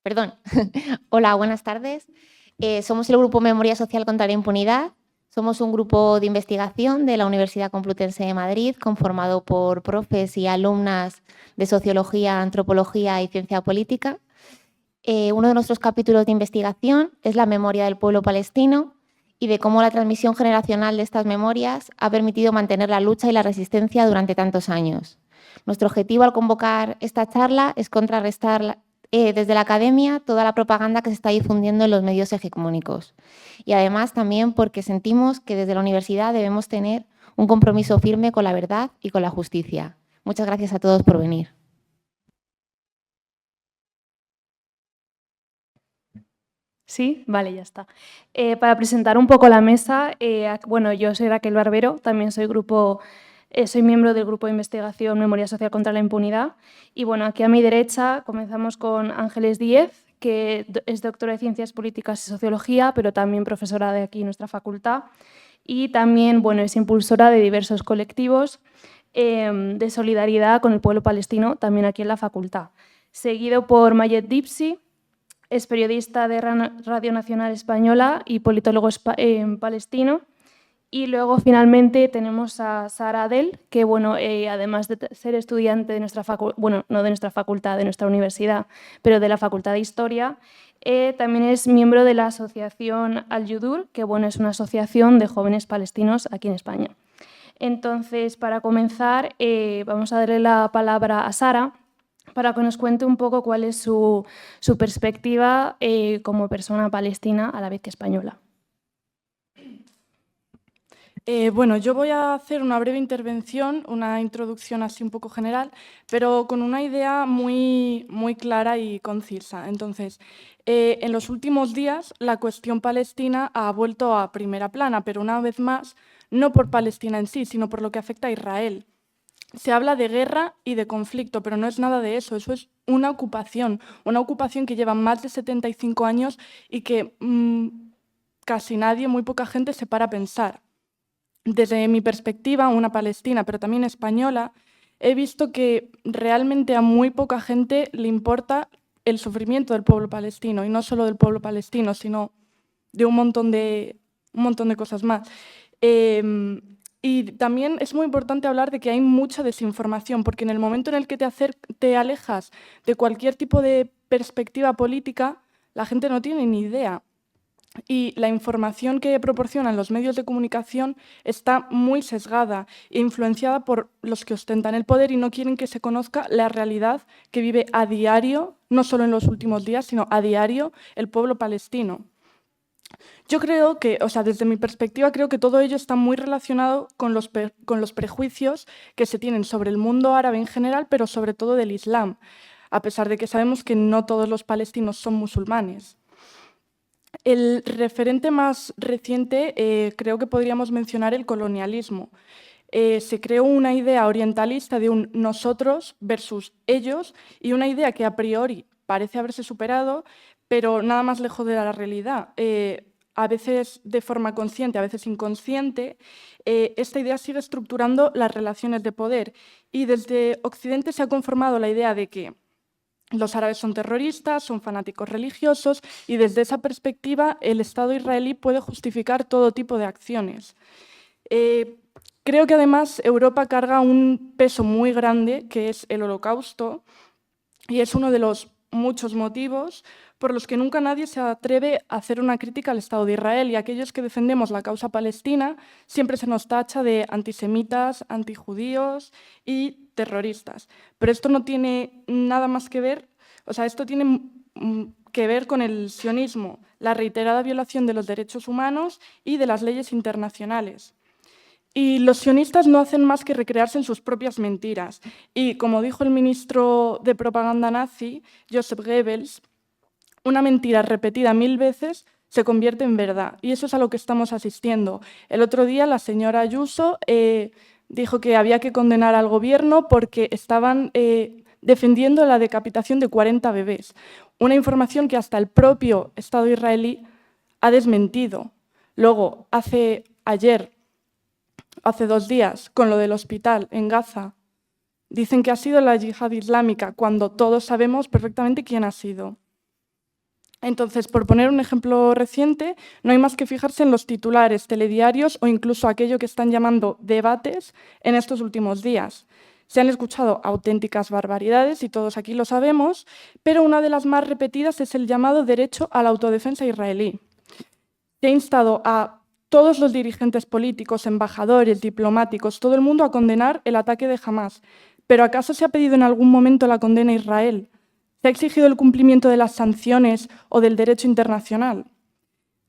Perdón. Hola, buenas tardes. Somos el Grupo Memoria Social contra la Impunidad. Somos un grupo de investigación de la Universidad Complutense de Madrid, conformado por profes y alumnas de Sociología, Antropología y Ciencia Política. Uno de nuestros capítulos de investigación es la memoria del pueblo palestino y de cómo la transmisión generacional de estas memorias ha permitido mantener la lucha y la resistencia durante tantos años. Nuestro objetivo al convocar esta charla es contrarrestar desde la academia toda la propaganda que se está difundiendo en los medios hegemónicos. Y además también porque sentimos que desde la universidad debemos tener un compromiso firme con la verdad y con la justicia. Muchas gracias a todos por venir. Sí, vale, ya está. Para presentar un poco la mesa, bueno, yo soy Raquel Barbero, también soy miembro del Grupo de Investigación Memoria Social contra la Impunidad. Y bueno, aquí a mi derecha comenzamos con Ángeles Díez, que es doctora de Ciencias Políticas y Sociología, pero también profesora de aquí en nuestra facultad. Y también, bueno, es impulsora de diversos colectivos de solidaridad con el pueblo palestino, también aquí en la facultad. Seguido por Mayet Dipsy. Es periodista de Radio Nacional Española y politólogo palestino. Y luego, finalmente, tenemos a Sara Adel, que, bueno, además de ser estudiante de nuestra facultad, bueno, no de nuestra facultad, de nuestra universidad, pero de la Facultad de Historia, también es miembro de la asociación Al-Yudur, que, bueno, es una asociación de jóvenes palestinos aquí en España. Entonces, para comenzar, vamos a darle la palabra a Sara, para que nos cuente un poco cuál es su perspectiva como persona palestina a la vez que española. Bueno, yo voy a hacer una breve intervención, una introducción así un poco general, pero con una idea muy clara y concisa. Entonces, en los últimos días la cuestión palestina ha vuelto a primera plana, pero una vez más, no por Palestina en sí, sino por lo que afecta a Israel. Se habla de guerra y de conflicto, pero no es nada de eso. Eso es una ocupación que lleva más de 75 años y que casi nadie, muy poca gente se para a pensar. Desde mi perspectiva, una palestina, pero también española, he visto que realmente a muy poca gente le importa el sufrimiento del pueblo palestino, y no solo del pueblo palestino, sino de un montón de cosas más. Y también es muy importante hablar de que hay mucha desinformación, porque en el momento en el que te alejas de cualquier tipo de perspectiva política, la gente no tiene ni idea. Y la información que proporcionan los medios de comunicación está muy sesgada e influenciada por los que ostentan el poder y no quieren que se conozca la realidad que vive a diario, no solo en los últimos días, sino a diario, el pueblo palestino. Yo creo que, desde mi perspectiva, creo que todo ello está muy relacionado con los prejuicios que se tienen sobre el mundo árabe en general, pero sobre todo del Islam, a pesar de que sabemos que no todos los palestinos son musulmanes. El referente más reciente creo que podríamos mencionar el colonialismo. Se creó una idea orientalista de un nosotros versus ellos y una idea que a priori parece haberse superado, pero nada más lejos de la realidad. A veces de forma consciente, a veces inconsciente, esta idea sigue estructurando las relaciones de poder y desde Occidente se ha conformado la idea de que los árabes son terroristas, son fanáticos religiosos y desde esa perspectiva el Estado israelí puede justificar todo tipo de acciones. Creo que además Europa carga un peso muy grande que es el Holocausto y es uno de los muchos motivos por los que nunca nadie se atreve a hacer una crítica al Estado de Israel y aquellos que defendemos la causa palestina siempre se nos tacha de antisemitas, antijudíos y terroristas. Pero esto no tiene nada más que ver, esto tiene que ver con el sionismo, la reiterada violación de los derechos humanos y de las leyes internacionales. Y los sionistas no hacen más que recrearse en sus propias mentiras. Y como dijo el ministro de propaganda nazi, Joseph Goebbels, una mentira repetida 1000 veces se convierte en verdad. Y eso es a lo que estamos asistiendo. El otro día la señora Ayuso dijo que había que condenar al gobierno porque estaban defendiendo la decapitación de 40 bebés. Una información que hasta el propio Estado israelí ha desmentido. Luego, hace 2 días, con lo del hospital en Gaza, dicen que ha sido la yihad islámica, cuando todos sabemos perfectamente quién ha sido. Entonces, por poner un ejemplo reciente, no hay más que fijarse en los titulares, telediarios o incluso aquello que están llamando debates en estos últimos días. Se han escuchado auténticas barbaridades y todos aquí lo sabemos, pero una de las más repetidas es el llamado derecho a la autodefensa israelí. Se ha instado a todos los dirigentes políticos, embajadores, diplomáticos, todo el mundo a condenar el ataque de Hamás. ¿Pero acaso se ha pedido en algún momento la condena a Israel? ¿Se ha exigido el cumplimiento de las sanciones o del derecho internacional?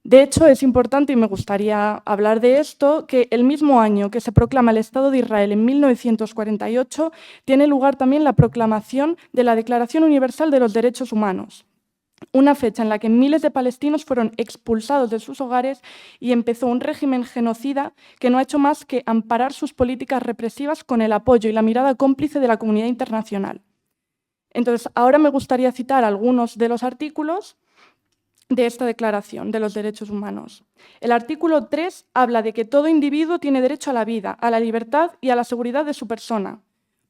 De hecho, es importante, y me gustaría hablar de esto, que el mismo año que se proclama el Estado de Israel, en 1948, tiene lugar también la proclamación de la Declaración Universal de los Derechos Humanos, una fecha en la que miles de palestinos fueron expulsados de sus hogares y empezó un régimen genocida que no ha hecho más que amparar sus políticas represivas con el apoyo y la mirada cómplice de la comunidad internacional. Entonces, ahora me gustaría citar algunos de los artículos de esta Declaración de los Derechos Humanos. El artículo 3 habla de que todo individuo tiene derecho a la vida, a la libertad y a la seguridad de su persona.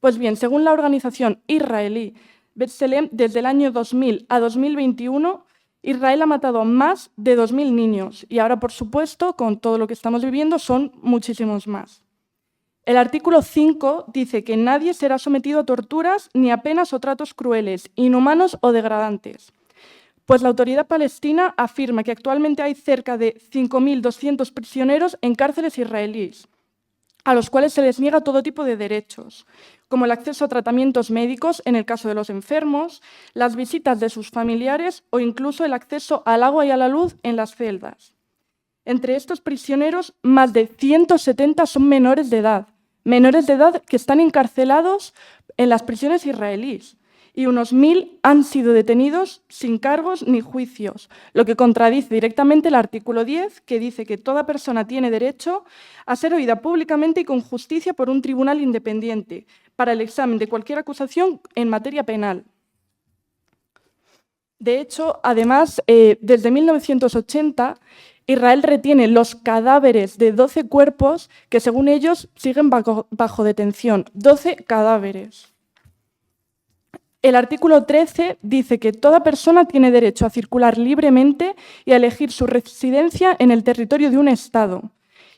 Pues bien, según la organización israelí B'Tselem, desde el año 2000 a 2021, Israel ha matado a más de 2.000 niños y ahora, por supuesto, con todo lo que estamos viviendo, son muchísimos más. El artículo 5 dice que nadie será sometido a torturas ni a penas o tratos crueles, inhumanos o degradantes. Pues la autoridad palestina afirma que actualmente hay cerca de 5.200 prisioneros en cárceles israelíes, a los cuales se les niega todo tipo de derechos, como el acceso a tratamientos médicos en el caso de los enfermos, las visitas de sus familiares o incluso el acceso al agua y a la luz en las celdas. Entre estos prisioneros, más de 170 son menores de edad que están encarcelados en las prisiones israelíes, y unos 1.000 han sido detenidos sin cargos ni juicios, lo que contradice directamente el artículo 10, que dice que toda persona tiene derecho a ser oída públicamente y con justicia por un tribunal independiente para el examen de cualquier acusación en materia penal. De hecho, además, desde 1980, Israel retiene los cadáveres de 12 cuerpos que, según ellos, siguen bajo detención. 12 cadáveres. El artículo 13 dice que toda persona tiene derecho a circular libremente y a elegir su residencia en el territorio de un Estado.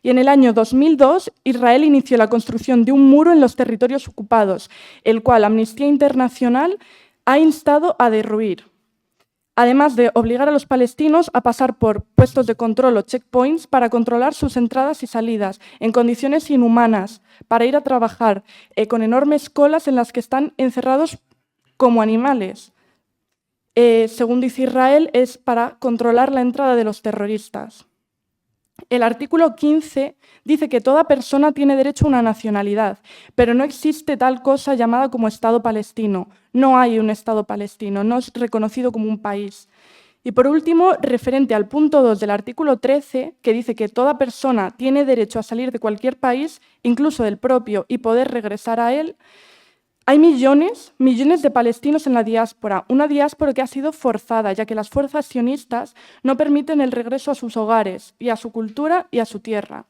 Y en el año 2002, Israel inició la construcción de un muro en los territorios ocupados, el cual Amnistía Internacional ha instado a derruir, además de obligar a los palestinos a pasar por puestos de control o checkpoints para controlar sus entradas y salidas en condiciones inhumanas, para ir a trabajar con enormes colas en las que están encerrados como animales. Según dice Israel, es para controlar la entrada de los terroristas. El artículo 15 dice que toda persona tiene derecho a una nacionalidad, pero no existe tal cosa llamada como Estado palestino. No hay un Estado palestino, no es reconocido como un país. Y por último, referente al punto 2 del artículo 13, que dice que toda persona tiene derecho a salir de cualquier país, incluso del propio, y poder regresar a él, hay millones de palestinos en la diáspora, una diáspora que ha sido forzada, ya que las fuerzas sionistas no permiten el regreso a sus hogares y a su cultura y a su tierra.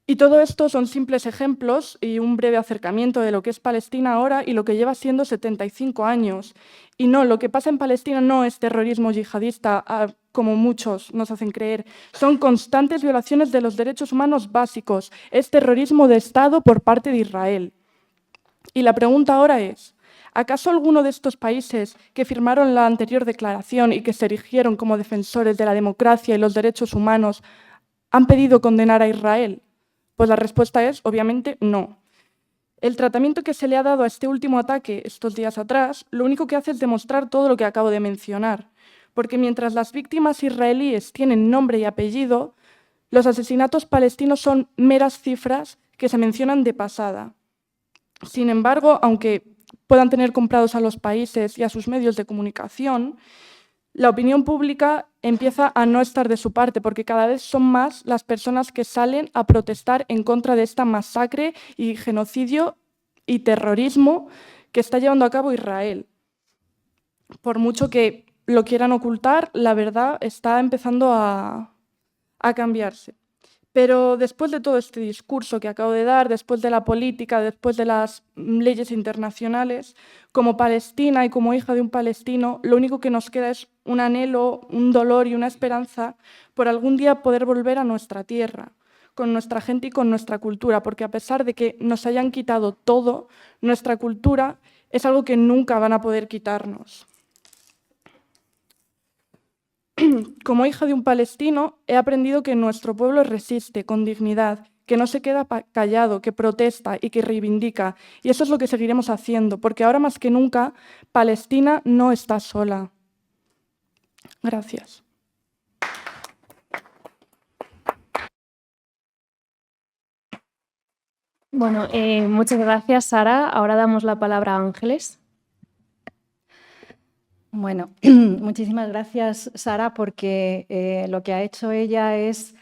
Y todo esto son simples ejemplos y un breve acercamiento de lo que es Palestina ahora y lo que lleva siendo 75 años. Y no, lo que pasa en Palestina no es terrorismo yihadista, como muchos nos hacen creer. Son constantes violaciones de los derechos humanos básicos. Es terrorismo de Estado por parte de Israel. Y la pregunta ahora es, ¿acaso alguno de estos países que firmaron la anterior declaración y que se erigieron como defensores de la democracia y los derechos humanos han pedido condenar a Israel? Pues la respuesta es, obviamente, no. El tratamiento que se le ha dado a este último ataque estos días atrás, lo único que hace es demostrar todo lo que acabo de mencionar, porque mientras las víctimas israelíes tienen nombre y apellido, los asesinatos palestinos son meras cifras que se mencionan de pasada. Sin embargo, aunque puedan tener comprados a los países y a sus medios de comunicación, la opinión pública empieza a no estar de su parte, porque cada vez son más las personas que salen a protestar en contra de esta masacre y genocidio y terrorismo que está llevando a cabo Israel. Por mucho que lo quieran ocultar, la verdad está empezando a cambiarse. Pero después de todo este discurso que acabo de dar, después de la política, después de las leyes internacionales, como palestina y como hija de un palestino, lo único que nos queda es un anhelo, un dolor y una esperanza por algún día poder volver a nuestra tierra, con nuestra gente y con nuestra cultura, porque a pesar de que nos hayan quitado todo, nuestra cultura es algo que nunca van a poder quitarnos. Como hija de un palestino, he aprendido que nuestro pueblo resiste con dignidad, que no se queda callado, que protesta y que reivindica. Y eso es lo que seguiremos haciendo, porque ahora más que nunca, Palestina no está sola. Gracias. Bueno, muchas gracias, Sara. Ahora damos la palabra a Ángeles. Bueno, muchísimas gracias, Sara, porque lo que ha hecho ella es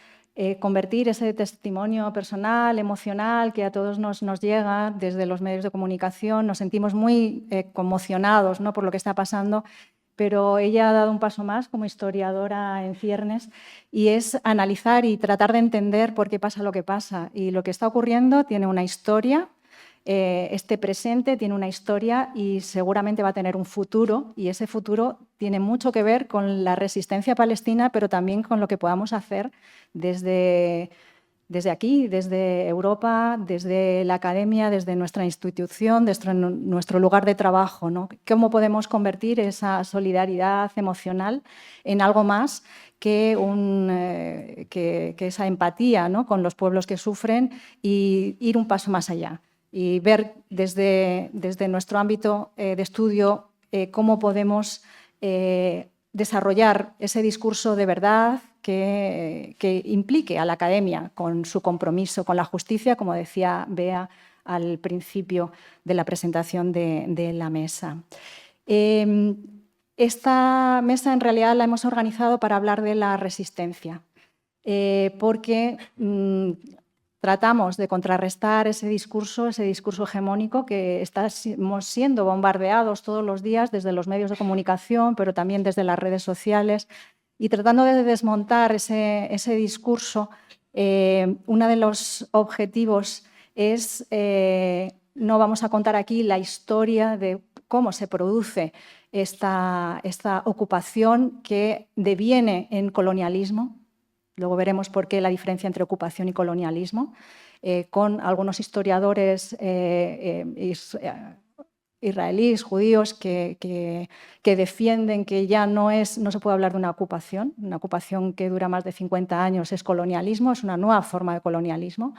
convertir ese testimonio personal, emocional, que a todos nos llega desde los medios de comunicación. Nos sentimos muy conmocionados, ¿no?, por lo que está pasando, pero ella ha dado un paso más como historiadora en ciernes y es analizar y tratar de entender por qué pasa lo que pasa. Y lo que está ocurriendo tiene una historia. Este presente tiene una historia y seguramente va a tener un futuro, y ese futuro tiene mucho que ver con la resistencia palestina, pero también con lo que podamos hacer desde aquí, desde Europa, desde la academia, desde nuestra institución, desde nuestro lugar de trabajo, ¿no? ¿Cómo podemos convertir esa solidaridad emocional en algo más que esa empatía, ¿no?, con los pueblos que sufren, y ir un paso más allá? Y ver desde nuestro ámbito de estudio cómo podemos desarrollar ese discurso de verdad que implique a la academia con su compromiso con la justicia, como decía Bea al principio de la presentación de la mesa. Esta mesa en realidad la hemos organizado para hablar de la resistencia, porque tratamos de contrarrestar ese discurso hegemónico que estamos siendo bombardeados todos los días desde los medios de comunicación, pero también desde las redes sociales, y tratando de desmontar ese discurso. Uno de los objetivos es, no vamos a contar aquí la historia de cómo se produce esta ocupación que deviene en colonialismo. Luego veremos por qué la diferencia entre ocupación y colonialismo, con algunos historiadores israelíes, judíos, que defienden que ya no se puede hablar de una ocupación que dura más de 50 años, es colonialismo, es una nueva forma de colonialismo.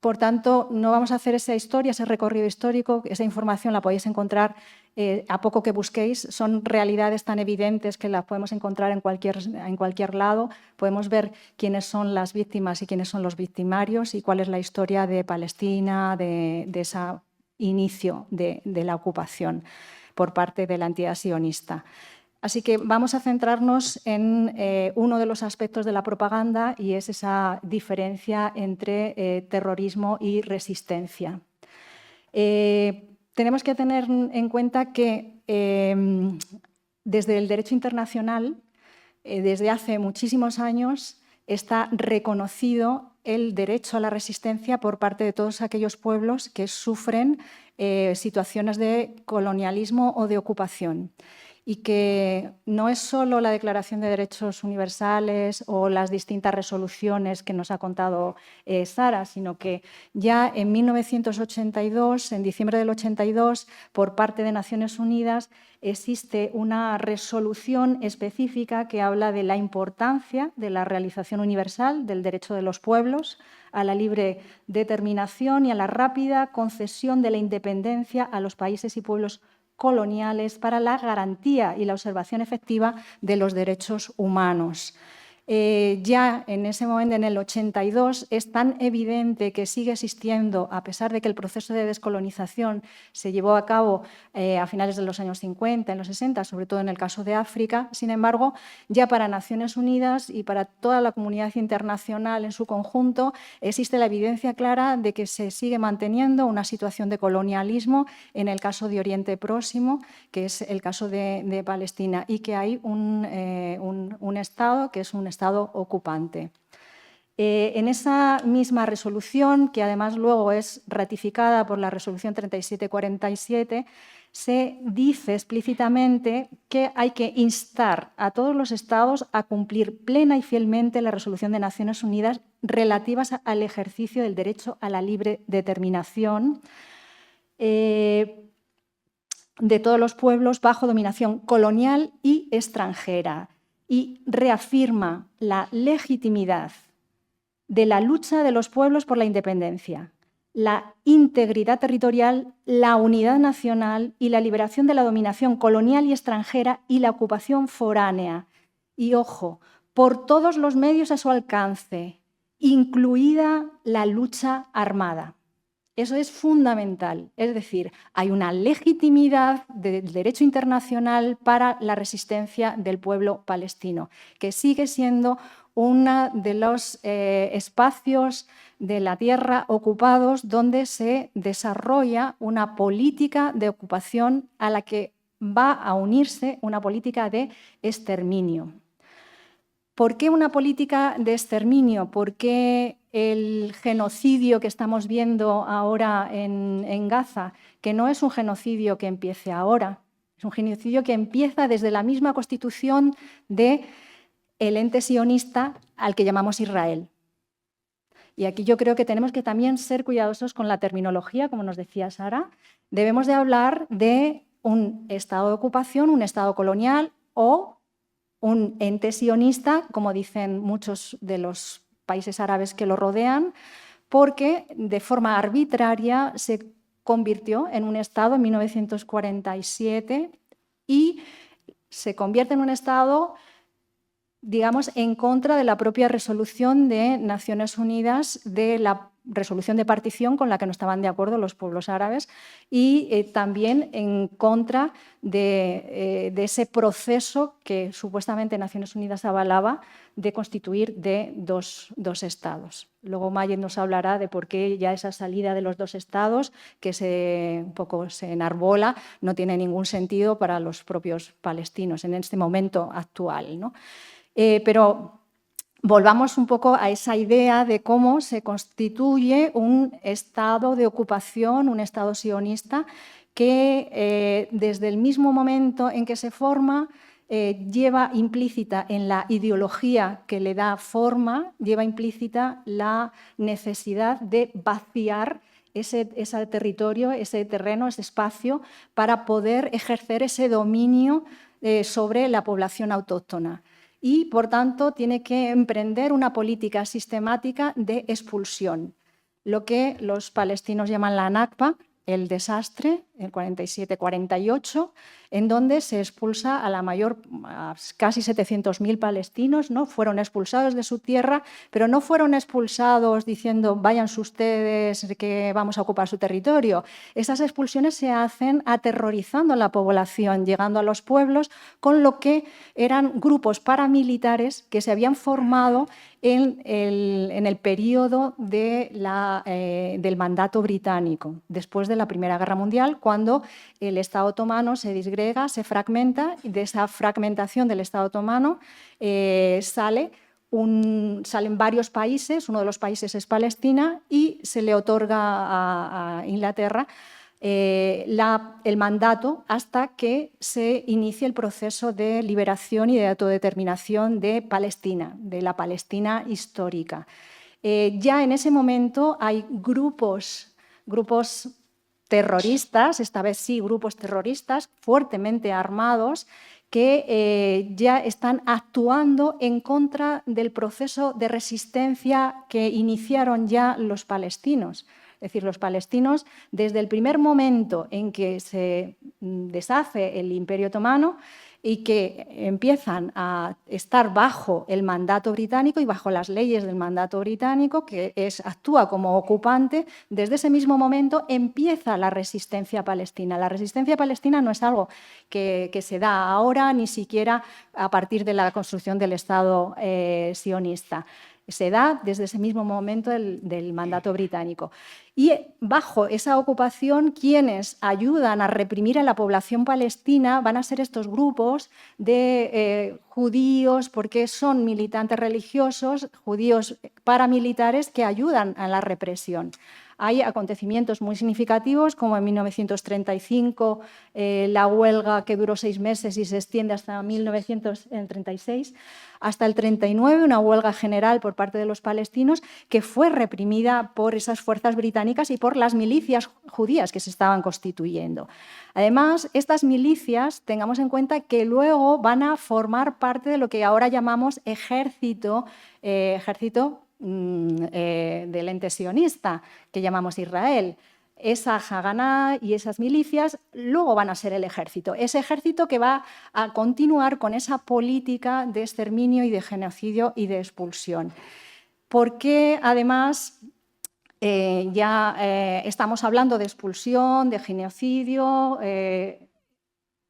Por tanto, no vamos a hacer esa historia, ese recorrido histórico. Esa información la podéis encontrar a poco que busquéis. Son realidades tan evidentes que las podemos encontrar en cualquier lado. Podemos ver quiénes son las víctimas y quiénes son los victimarios y cuál es la historia de Palestina, de ese inicio de la ocupación por parte de la entidad sionista. Así que vamos a centrarnos en uno de los aspectos de la propaganda, y es esa diferencia entre terrorismo y resistencia. Tenemos que tener en cuenta que desde el derecho internacional, desde hace muchísimos años, está reconocido el derecho a la resistencia por parte de todos aquellos pueblos que sufren situaciones de colonialismo o de ocupación. Y que no es solo la Declaración de Derechos Universales o las distintas resoluciones que nos ha contado Sara, sino que ya en 1982, en diciembre del 82, por parte de Naciones Unidas, existe una resolución específica que habla de la importancia de la realización universal del derecho de los pueblos a la libre determinación y a la rápida concesión de la independencia a los países y pueblos coloniales para la garantía y la observación efectiva de los derechos humanos. Ya en ese momento, en el 82, es tan evidente que sigue existiendo, a pesar de que el proceso de descolonización se llevó a cabo a finales de los años 50, en los 60, sobre todo en el caso de África. Sin embargo, ya para Naciones Unidas y para toda la comunidad internacional en su conjunto, existe la evidencia clara de que se sigue manteniendo una situación de colonialismo en el caso de Oriente Próximo, que es el caso de Palestina, y que hay un Estado que es un Estado ocupante. En esa misma resolución, que además luego es ratificada por la resolución 3747, se dice explícitamente que hay que instar a todos los Estados a cumplir plena y fielmente la resolución de Naciones Unidas relativas al ejercicio del derecho a la libre determinación de todos los pueblos bajo dominación colonial y extranjera, y reafirma la legitimidad de la lucha de los pueblos por la independencia, la integridad territorial, la unidad nacional y la liberación de la dominación colonial y extranjera y la ocupación foránea. Y ojo, por todos los medios a su alcance, incluida la lucha armada. Eso es fundamental. Es decir, hay una legitimidad del derecho internacional para la resistencia del pueblo palestino, que sigue siendo uno de los espacios de la tierra ocupados donde se desarrolla una política de ocupación a la que va a unirse una política de exterminio. ¿Por qué una política de exterminio? ¿Por qué el genocidio que estamos viendo ahora en Gaza, que no es un genocidio que empiece ahora, es un genocidio que empieza desde la misma constitución del ente sionista al que llamamos Israel? Y aquí yo creo que tenemos que también ser cuidadosos con la terminología, como nos decía Sara. Debemos de hablar de un estado de ocupación, un estado colonial o un ente sionista, como dicen muchos de los países árabes que lo rodean, porque de forma arbitraria se convirtió en un Estado en 1947 y se convierte en un Estado, digamos, en contra de la propia resolución de Naciones Unidas, de la resolución de partición con la que no estaban de acuerdo los pueblos árabes, y también en contra de ese proceso que supuestamente Naciones Unidas avalaba de constituir de dos estados. Luego Mayet nos hablará de por qué ya esa salida de los dos estados, que un poco se enarbola, no tiene ningún sentido para los propios palestinos en este momento actual, ¿no? Pero volvamos un poco a esa idea de cómo se constituye un estado de ocupación, un estado sionista, que desde el mismo momento en que se forma lleva implícita en la ideología que le da forma, lleva implícita la necesidad de vaciar ese territorio, ese terreno, ese espacio, para poder ejercer ese dominio sobre la población autóctona. Y, por tanto, tiene que emprender una política sistemática de expulsión, lo que los palestinos llaman la Nakba, el desastre, el 47-48, en donde se expulsa a casi 700.000 palestinos, ¿no? Fueron expulsados de su tierra, pero no fueron expulsados diciendo váyanse ustedes que vamos a ocupar su territorio. Esas expulsiones se hacen aterrorizando a la población, llegando a los pueblos, con lo que eran grupos paramilitares que se habían formado en el periodo del mandato británico, después de la Primera Guerra Mundial, cuando el Estado otomano se disgrega, se fragmenta, y de esa fragmentación del Estado otomano salen varios países, uno de los países es Palestina, y se le otorga a Inglaterra el mandato hasta que se inicie el proceso de liberación y de autodeterminación de Palestina, de la Palestina histórica. Ya en ese momento hay grupos terroristas, esta vez sí, grupos terroristas fuertemente armados, que ya están actuando en contra del proceso de resistencia que iniciaron ya los palestinos. Es decir, los palestinos, desde el primer momento en que se deshace el Imperio Otomano y que empiezan a estar bajo el mandato británico y bajo las leyes del mandato británico, que actúa como ocupante, desde ese mismo momento empieza la resistencia palestina. La resistencia palestina no es algo que se da ahora, ni siquiera a partir de la construcción del Estado sionista. Se da desde ese mismo momento del mandato británico. Y bajo esa ocupación, quienes ayudan a reprimir a la población palestina van a ser estos grupos judíos, porque son militantes religiosos, judíos paramilitares que ayudan a la represión. Hay acontecimientos muy significativos, como en 1935 la huelga que duró 6 meses y se extiende hasta 1936, hasta el 39 una huelga general por parte de los palestinos que fue reprimida por esas fuerzas británicas y por las milicias judías que se estaban constituyendo. Además, estas milicias, tengamos en cuenta que luego van a formar parte de lo que ahora llamamos ejército del ente sionista, que llamamos Israel. Esa Haganá y esas milicias luego van a ser el ejército. Ese ejército que va a continuar con esa política de exterminio y de genocidio y de expulsión. Porque además estamos hablando de expulsión, de genocidio,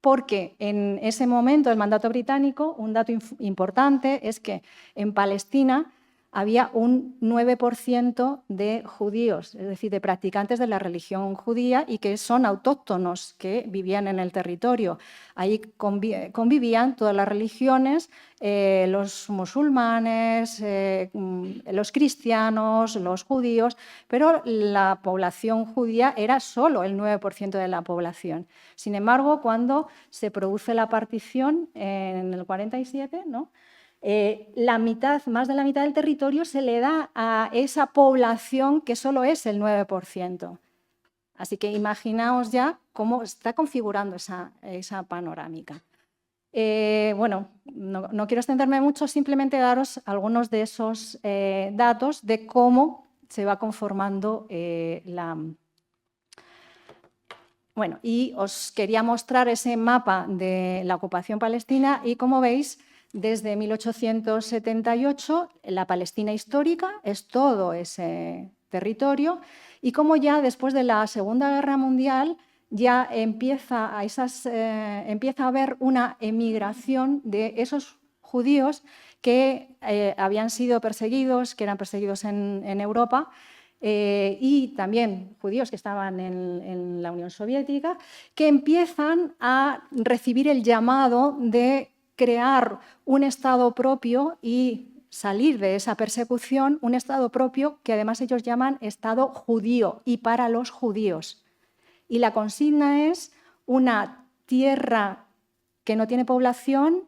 porque en ese momento, el mandato británico, un dato importante es que en Palestina había un 9% de judíos, es decir, de practicantes de la religión judía y que son autóctonos, que vivían en el territorio. Ahí convivían todas las religiones, los musulmanes, los cristianos, los judíos, pero la población judía era solo el 9% de la población. Sin embargo, cuando se produce la partición en el 47, ¿no?, más de la mitad del territorio se le da a esa población que solo es el 9%. Así que imaginaos ya cómo está configurando esa panorámica. Bueno, no quiero extenderme mucho, simplemente daros algunos de esos datos de cómo se va conformando Bueno, y os quería mostrar ese mapa de la ocupación palestina y, como veis, desde 1878, la Palestina histórica es todo ese territorio y como ya después de la Segunda Guerra Mundial ya empieza a haber una emigración de esos judíos que habían sido perseguidos, que eran perseguidos en Europa, y también judíos que estaban en la Unión Soviética, que empiezan a recibir el llamado de crear un Estado propio y salir de esa persecución, un Estado propio que además ellos llaman Estado judío y para los judíos. Y la consigna es una tierra que no tiene población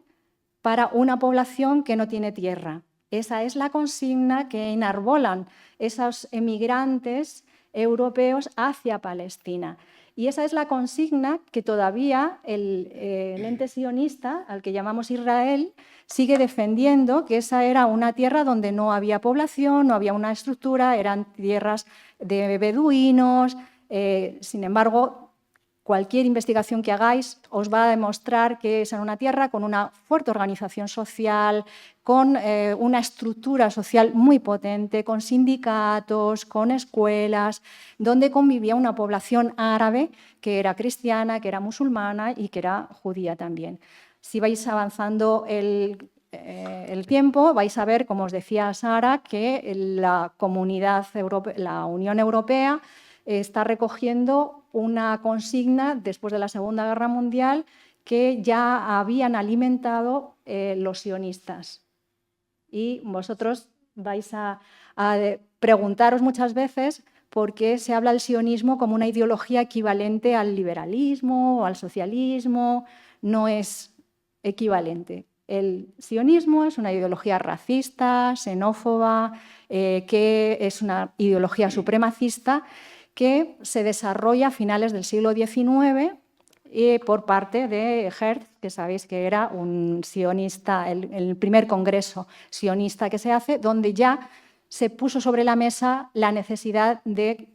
para una población que no tiene tierra. Esa es la consigna que enarbolan esos emigrantes europeos hacia Palestina. Y esa es la consigna que todavía el ente sionista, al que llamamos Israel, sigue defendiendo, que esa era una tierra donde no había población, no había una estructura, eran tierras de beduinos. Sin embargo, cualquier investigación que hagáis os va a demostrar que es en una tierra con una fuerte organización social, con una estructura social muy potente, con sindicatos, con escuelas, donde convivía una población árabe que era cristiana, que era musulmana y que era judía también. Si vais avanzando el tiempo, vais a ver, como os decía Sara, que la Comunidad Europea, la Unión Europea, está recogiendo una consigna después de la Segunda Guerra Mundial que ya habían alimentado los sionistas. Y vosotros vais a preguntaros muchas veces por qué se habla del sionismo como una ideología equivalente al liberalismo o al socialismo. No es equivalente. El sionismo es una ideología racista, xenófoba, que es una ideología supremacista que se desarrolla a finales del siglo XIX por parte de Herz, que sabéis que era un sionista, el primer congreso sionista que se hace, donde ya se puso sobre la mesa la necesidad de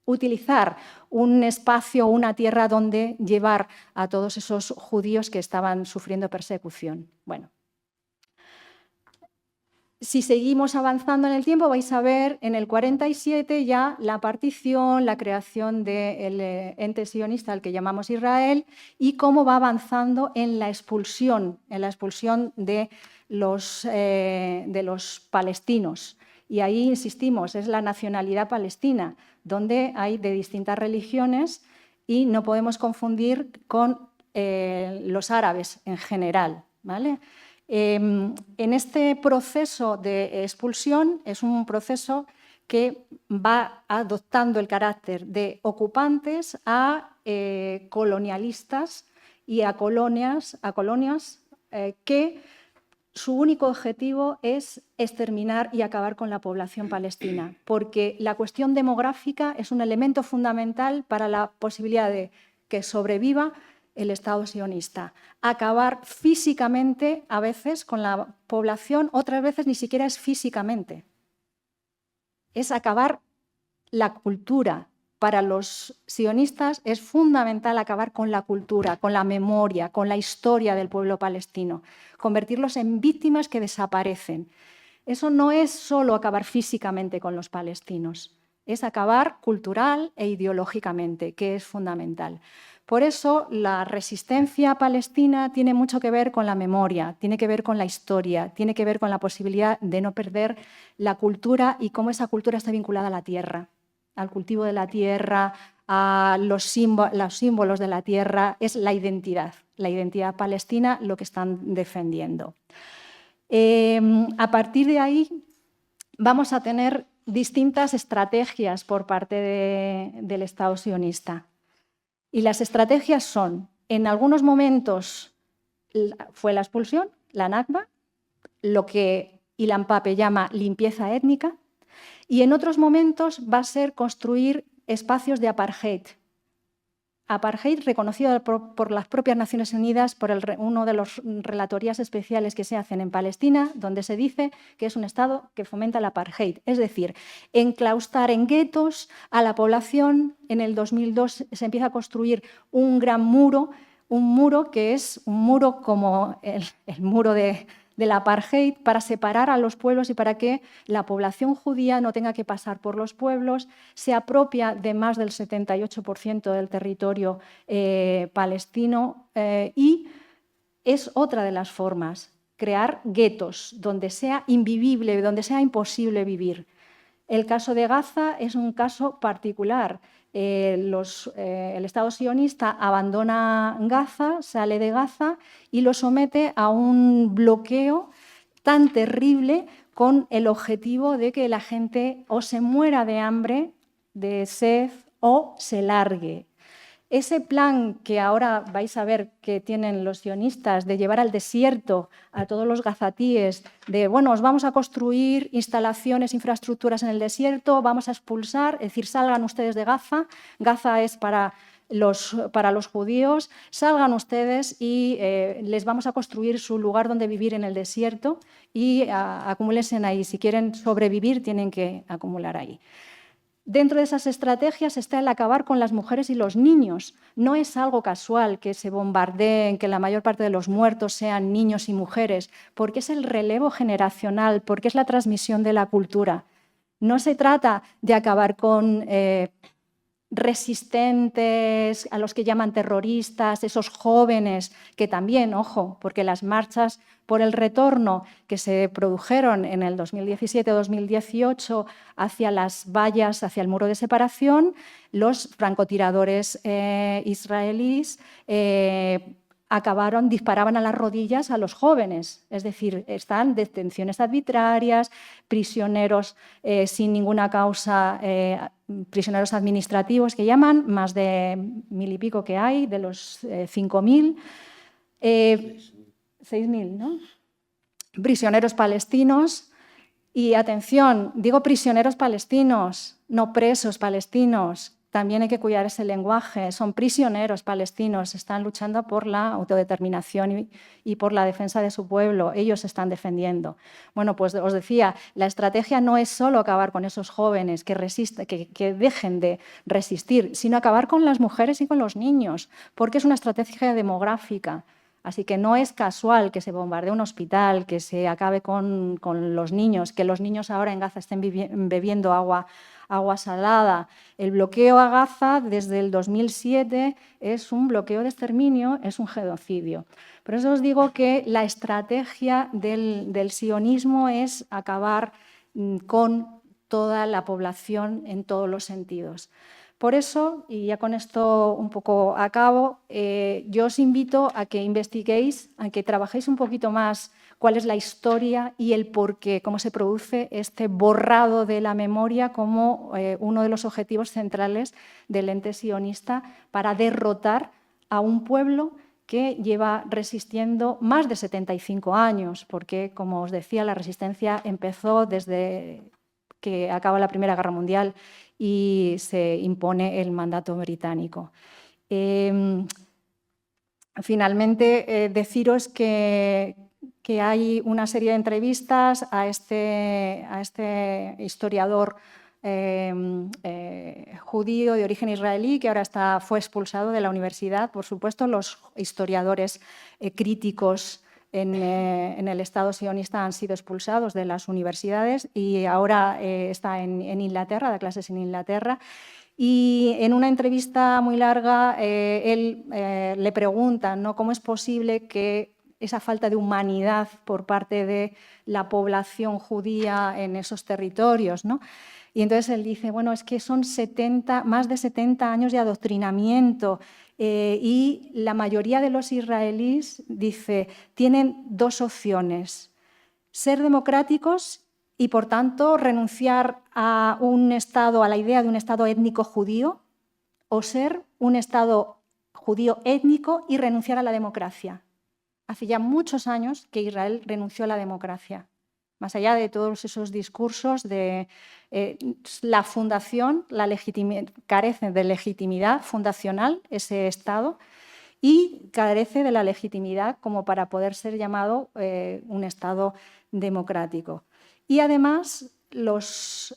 utilizar un espacio, una tierra donde llevar a todos esos judíos que estaban sufriendo persecución. Bueno, si seguimos avanzando en el tiempo, vais a ver en el 47 ya la partición, la creación del ente sionista al que llamamos Israel y cómo va avanzando en la expulsión de los palestinos. Y ahí insistimos, es la nacionalidad palestina, donde hay de distintas religiones y no podemos confundir con los árabes en general, ¿vale? En este proceso de expulsión es un proceso que va adoptando el carácter de ocupantes a colonialistas y a colonias que su único objetivo es exterminar y acabar con la población palestina, porque la cuestión demográfica es un elemento fundamental para la posibilidad de que sobreviva el Estado sionista. Acabar físicamente, a veces, con la población, otras veces ni siquiera es físicamente. Es acabar la cultura. Para los sionistas es fundamental acabar con la cultura, con la memoria, con la historia del pueblo palestino, convertirlos en víctimas que desaparecen. Eso no es solo acabar físicamente con los palestinos, es acabar cultural e ideológicamente, que es fundamental. Por eso la resistencia palestina tiene mucho que ver con la memoria, tiene que ver con la historia, tiene que ver con la posibilidad de no perder la cultura y cómo esa cultura está vinculada a la tierra, al cultivo de la tierra, a los símbolos de la tierra. Es la identidad palestina lo que están defendiendo. A partir de ahí vamos a tener distintas estrategias por parte del Estado sionista. Y las estrategias son, en algunos momentos fue la expulsión, la Nakba, lo que Ilan Pappé llama limpieza étnica, y en otros momentos va a ser construir espacios de apartheid. Apartheid reconocido por las propias Naciones Unidas, por uno de los relatorías especiales que se hacen en Palestina, donde se dice que es un Estado que fomenta el apartheid, es decir, enclaustrar en guetos a la población. En el 2002 se empieza a construir un gran muro, un muro que es un muro como el muro del apartheid, para separar a los pueblos y para que la población judía no tenga que pasar por los pueblos, se apropia de más del 78% del territorio palestino y es otra de las formas, crear guetos donde sea invivible, donde sea imposible vivir. El caso de Gaza es un caso particular. El Estado sionista abandona Gaza, sale de Gaza y lo somete a un bloqueo tan terrible con el objetivo de que la gente o se muera de hambre, de sed o se largue. Ese plan que ahora vais a ver que tienen los sionistas de llevar al desierto a todos los gazatíes, de, bueno, os vamos a construir instalaciones, infraestructuras en el desierto, vamos a expulsar, es decir, salgan ustedes de Gaza, Gaza es para los judíos, salgan ustedes y les vamos a construir su lugar donde vivir en el desierto y acumúlense ahí. Si quieren sobrevivir, tienen que acumular ahí. Dentro de esas estrategias está el acabar con las mujeres y los niños. No es algo casual que se bombardeen, que la mayor parte de los muertos sean niños y mujeres, porque es el relevo generacional, porque es la transmisión de la cultura. No se trata de acabar con resistentes, a los que llaman terroristas, esos jóvenes que también, ojo, porque las marchas por el retorno que se produjeron en el 2017-2018 hacia las vallas, hacia el muro de separación, los francotiradores israelíes disparaban a las rodillas a los jóvenes, es decir, están detenciones arbitrarias, prisioneros sin ninguna causa, prisioneros administrativos que llaman, más de 1.000 y pico que hay, de los 5.000, 6.000, ¿no? Prisioneros palestinos. Y atención, digo prisioneros palestinos, no presos palestinos. También hay que cuidar ese lenguaje. Son prisioneros palestinos, están luchando por la autodeterminación y por la defensa de su pueblo. Ellos están defendiendo. Bueno, pues os decía, la estrategia no es solo acabar con esos jóvenes que dejen de resistir, sino acabar con las mujeres y con los niños, porque es una estrategia demográfica. Así que no es casual que se bombardee un hospital, que se acabe con los niños, que los niños ahora en Gaza estén bebiendo agua salada. El bloqueo a Gaza desde el 2007 es un bloqueo de exterminio, es un genocidio. Por eso os digo que la estrategia del sionismo es acabar con toda la población en todos los sentidos. Por eso, y ya con esto un poco acabo, yo os invito a que investiguéis, a que trabajéis un poquito más cuál es la historia y el porqué, cómo se produce este borrado de la memoria como uno de los objetivos centrales del ente sionista para derrotar a un pueblo que lleva resistiendo más de 75 años, porque, como os decía, la resistencia empezó desde que acaba la Primera Guerra Mundial y se impone el mandato británico. Finalmente, deciros que hay una serie de entrevistas a este historiador judío de origen israelí, que ahora fue expulsado de la universidad. Por supuesto, los historiadores críticos en el Estado sionista han sido expulsados de las universidades y ahora está en Inglaterra, da clases en Inglaterra. Y en una entrevista muy larga, él le preguntan, ¿no?, cómo es posible que esa falta de humanidad por parte de la población judía en esos territorios, ¿no? Y entonces él dice, bueno, es que son más de 70 años de adoctrinamiento y la mayoría de los israelíes, dice, tienen dos opciones: ser democráticos y, por tanto, renunciar a un Estado, a la idea de un Estado étnico judío, o ser un Estado judío étnico y renunciar a la democracia. Hace ya muchos años que Israel renunció a la democracia. Más allá de todos esos discursos de la fundación, carece de legitimidad fundacional ese Estado y carece de la legitimidad como para poder ser llamado un Estado democrático. Y además los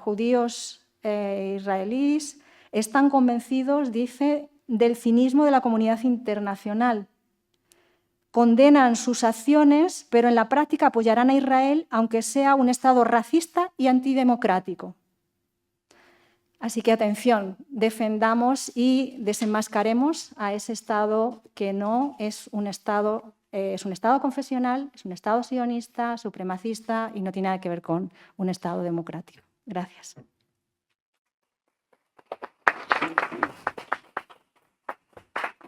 judíos israelíes están convencidos, dice, del cinismo de la comunidad internacional. Condenan sus acciones, pero en la práctica apoyarán a Israel aunque sea un Estado racista y antidemocrático. Así que atención, defendamos y desenmascaremos a ese Estado que no es un Estado, es un Estado confesional, es un Estado sionista, supremacista y no tiene nada que ver con un Estado democrático. Gracias.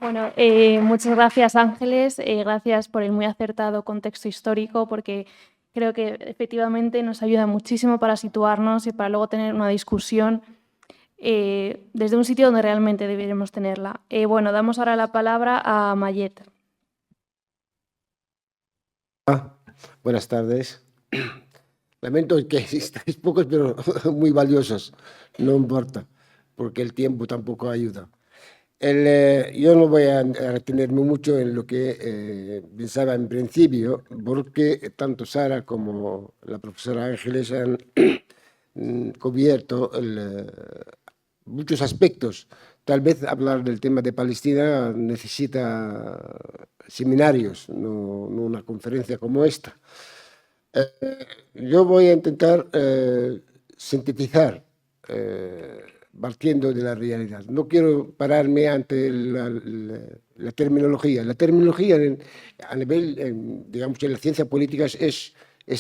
Bueno, muchas gracias, Ángeles. Gracias por el muy acertado contexto histórico, porque creo que efectivamente nos ayuda muchísimo para situarnos y para luego tener una discusión desde un sitio donde realmente deberíamos tenerla. Bueno, damos ahora la palabra a Mayet. Buenas tardes. Lamento que estáis pocos, pero muy valiosos. No importa, porque el tiempo tampoco ayuda. Yo no voy a retenerme mucho en lo que pensaba en principio, porque tanto Sara como la profesora Ángeles han cubierto muchos aspectos. Tal vez hablar del tema de Palestina necesita seminarios, no una conferencia como esta. Yo voy a intentar sintetizar partiendo de la realidad. No quiero pararme ante la terminología. La terminología a nivel, digamos, de la ciencia política es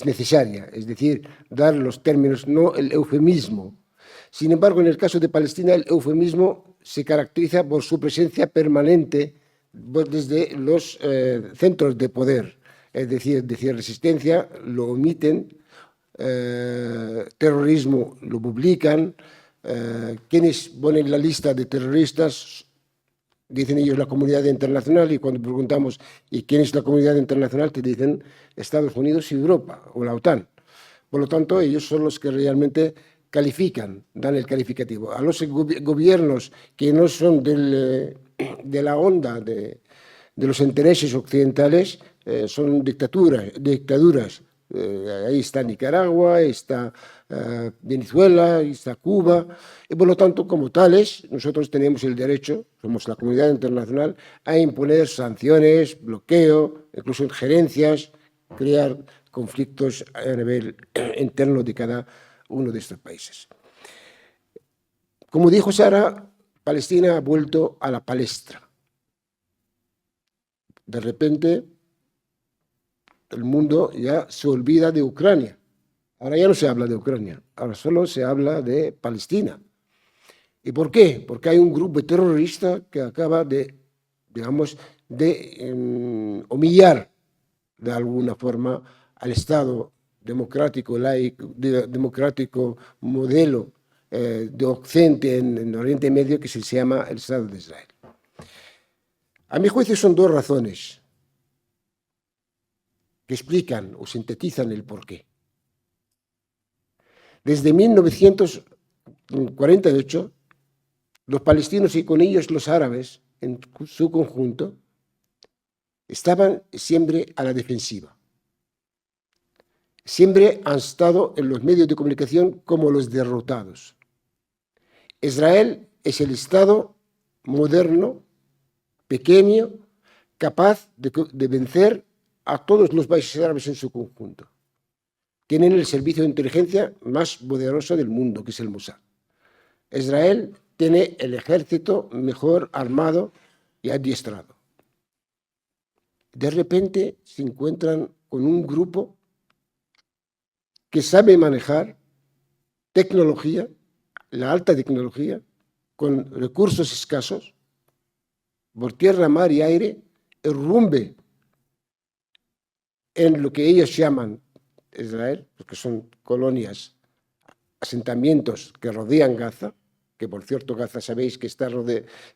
necesaria, es decir, dar los términos, no el eufemismo. Sin embargo, en el caso de Palestina, el eufemismo se caracteriza por su presencia permanente desde los centros de poder. Es decir, resistencia lo omiten, terrorismo lo publican, quienes ponen la lista de terroristas, dicen ellos la comunidad internacional, y cuando preguntamos ¿y quién es la comunidad internacional?, te dicen Estados Unidos y Europa o la OTAN. Por lo tanto, ellos son los que realmente califican, dan el calificativo. A los gobiernos que no son de la onda de los intereses occidentales, son dictaduras. Ahí está Nicaragua, está Venezuela, está Cuba, y por lo tanto, como tales, nosotros tenemos el derecho, somos la comunidad internacional, a imponer sanciones, bloqueo, incluso injerencias, crear conflictos a nivel interno de cada uno de estos países. Como dijo Sara, Palestina ha vuelto a la palestra. De repente, el mundo ya se olvida de Ucrania. Ahora ya no se habla de Ucrania, ahora solo se habla de Palestina. ¿Y por qué? Porque hay un grupo terrorista que acaba de, digamos, de humillar de alguna forma al Estado democrático, laico, democrático modelo de Occidente en Oriente Medio que se llama el Estado de Israel. A mi juicio son dos razones que explican o sintetizan el porqué. Desde 1948, los palestinos y con ellos los árabes, en su conjunto, estaban siempre a la defensiva. Siempre han estado en los medios de comunicación como los derrotados. Israel es el Estado moderno, pequeño, capaz de vencer a todos los países árabes en su conjunto. Tienen el servicio de inteligencia más poderoso del mundo, que es el Mossad. Israel tiene el ejército mejor armado y adiestrado. De repente se encuentran con un grupo que sabe manejar tecnología, la alta tecnología, con recursos escasos, por tierra, mar y aire, irrumpe en lo que ellos llaman Israel, porque son colonias, asentamientos que rodean Gaza, que por cierto Gaza sabéis que está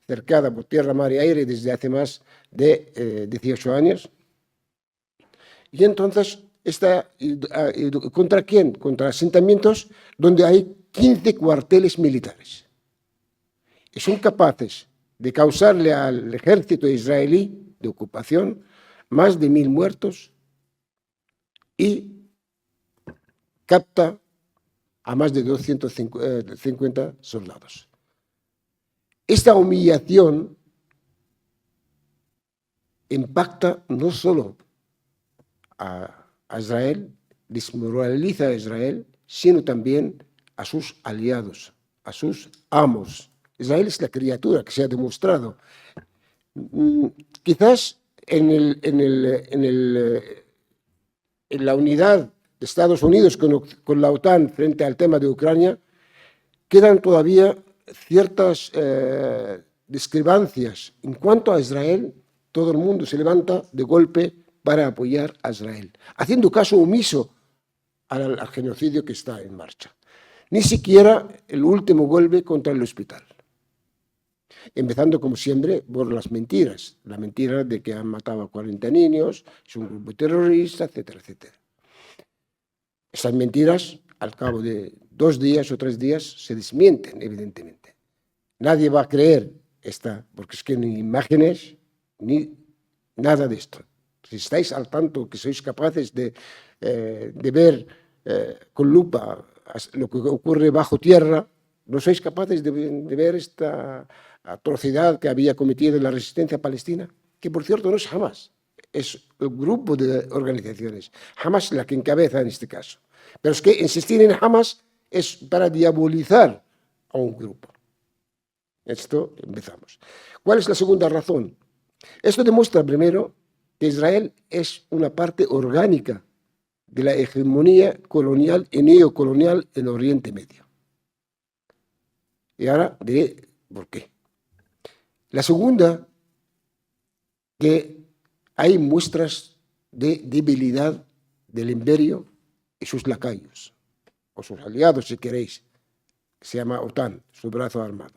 cercada por tierra, mar y aire desde hace más de 18 años. Y entonces, ¿contra quién? Contra asentamientos donde hay 15 cuarteles militares. Y son capaces de causarle al ejército israelí de ocupación más de 1000 muertos y capta a más de 250 soldados. Esta humillación impacta no solo a Israel, desmoraliza a Israel, sino también a sus aliados, a sus amos. Israel es la criatura que se ha demostrado. Quizás en la unidad de Estados Unidos con la OTAN frente al tema de Ucrania, quedan todavía ciertas discrepancias. En cuanto a Israel, todo el mundo se levanta de golpe para apoyar a Israel, haciendo caso omiso al genocidio que está en marcha. Ni siquiera el último golpe contra el hospital. Empezando, como siempre, por las mentiras. La mentira de que han matado a 40 niños, es un grupo terrorista, etcétera, etcétera. Esas mentiras, al cabo de 2 días o 3 días, se desmienten, evidentemente. Nadie va a creer porque es que ni imágenes, ni nada de esto. Si estáis al tanto que sois capaces de ver con lupa lo que ocurre bajo tierra, no sois capaces de ver esta atrocidad que había cometido la resistencia palestina, que por cierto no es Hamas, es el grupo de organizaciones. Hamas es la que encabeza en este caso. Pero es que insistir en Hamas es para diabolizar a un grupo. Esto empezamos. ¿Cuál es la segunda razón? Esto demuestra primero que Israel es una parte orgánica de la hegemonía colonial y neocolonial en Oriente Medio. Y ahora diré por qué. La segunda, que hay muestras de debilidad del imperio y sus lacayos, o sus aliados, si queréis, que se llama OTAN, su brazo armado.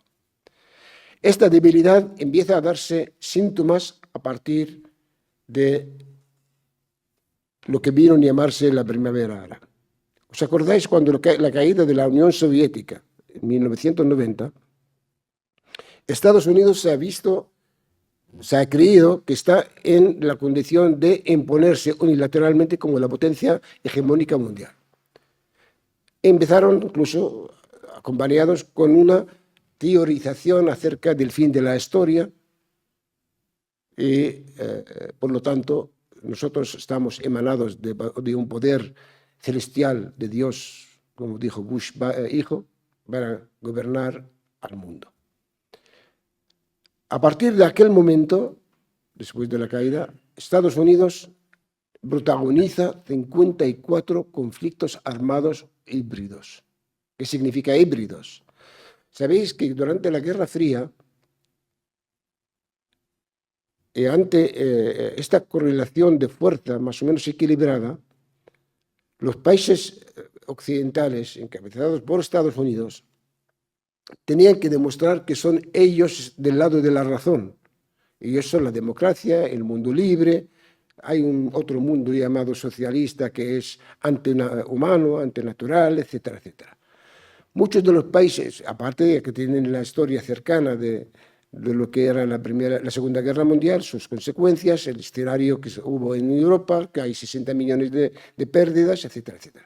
Esta debilidad empieza a darse síntomas a partir de lo que vino a llamarse la Primavera Árabe. ¿Os acordáis cuando la caída de la Unión Soviética en 1990? Estados Unidos se ha creído que está en la condición de imponerse unilateralmente como la potencia hegemónica mundial. Empezaron incluso acompañados con una teorización acerca del fin de la historia y, por lo tanto, nosotros estamos emanados de un poder celestial de Dios, como dijo Bush hijo, para gobernar al mundo. A partir de aquel momento, después de la caída, Estados Unidos protagoniza 54 conflictos armados híbridos. ¿Qué significa híbridos? Sabéis que durante la Guerra Fría, ante esta correlación de fuerza más o menos equilibrada, los países occidentales, encabezados por Estados Unidos, tenían que demostrar que son ellos del lado de la razón. Ellos son la democracia, el mundo libre. Hay otro mundo llamado socialista que es antihumano, antinatural, etcétera, etcétera. Muchos de los países, aparte de que tienen la historia cercana de lo que era la Segunda Guerra Mundial, sus consecuencias, el escenario que hubo en Europa, que hay 60 millones de pérdidas, etcétera, etcétera.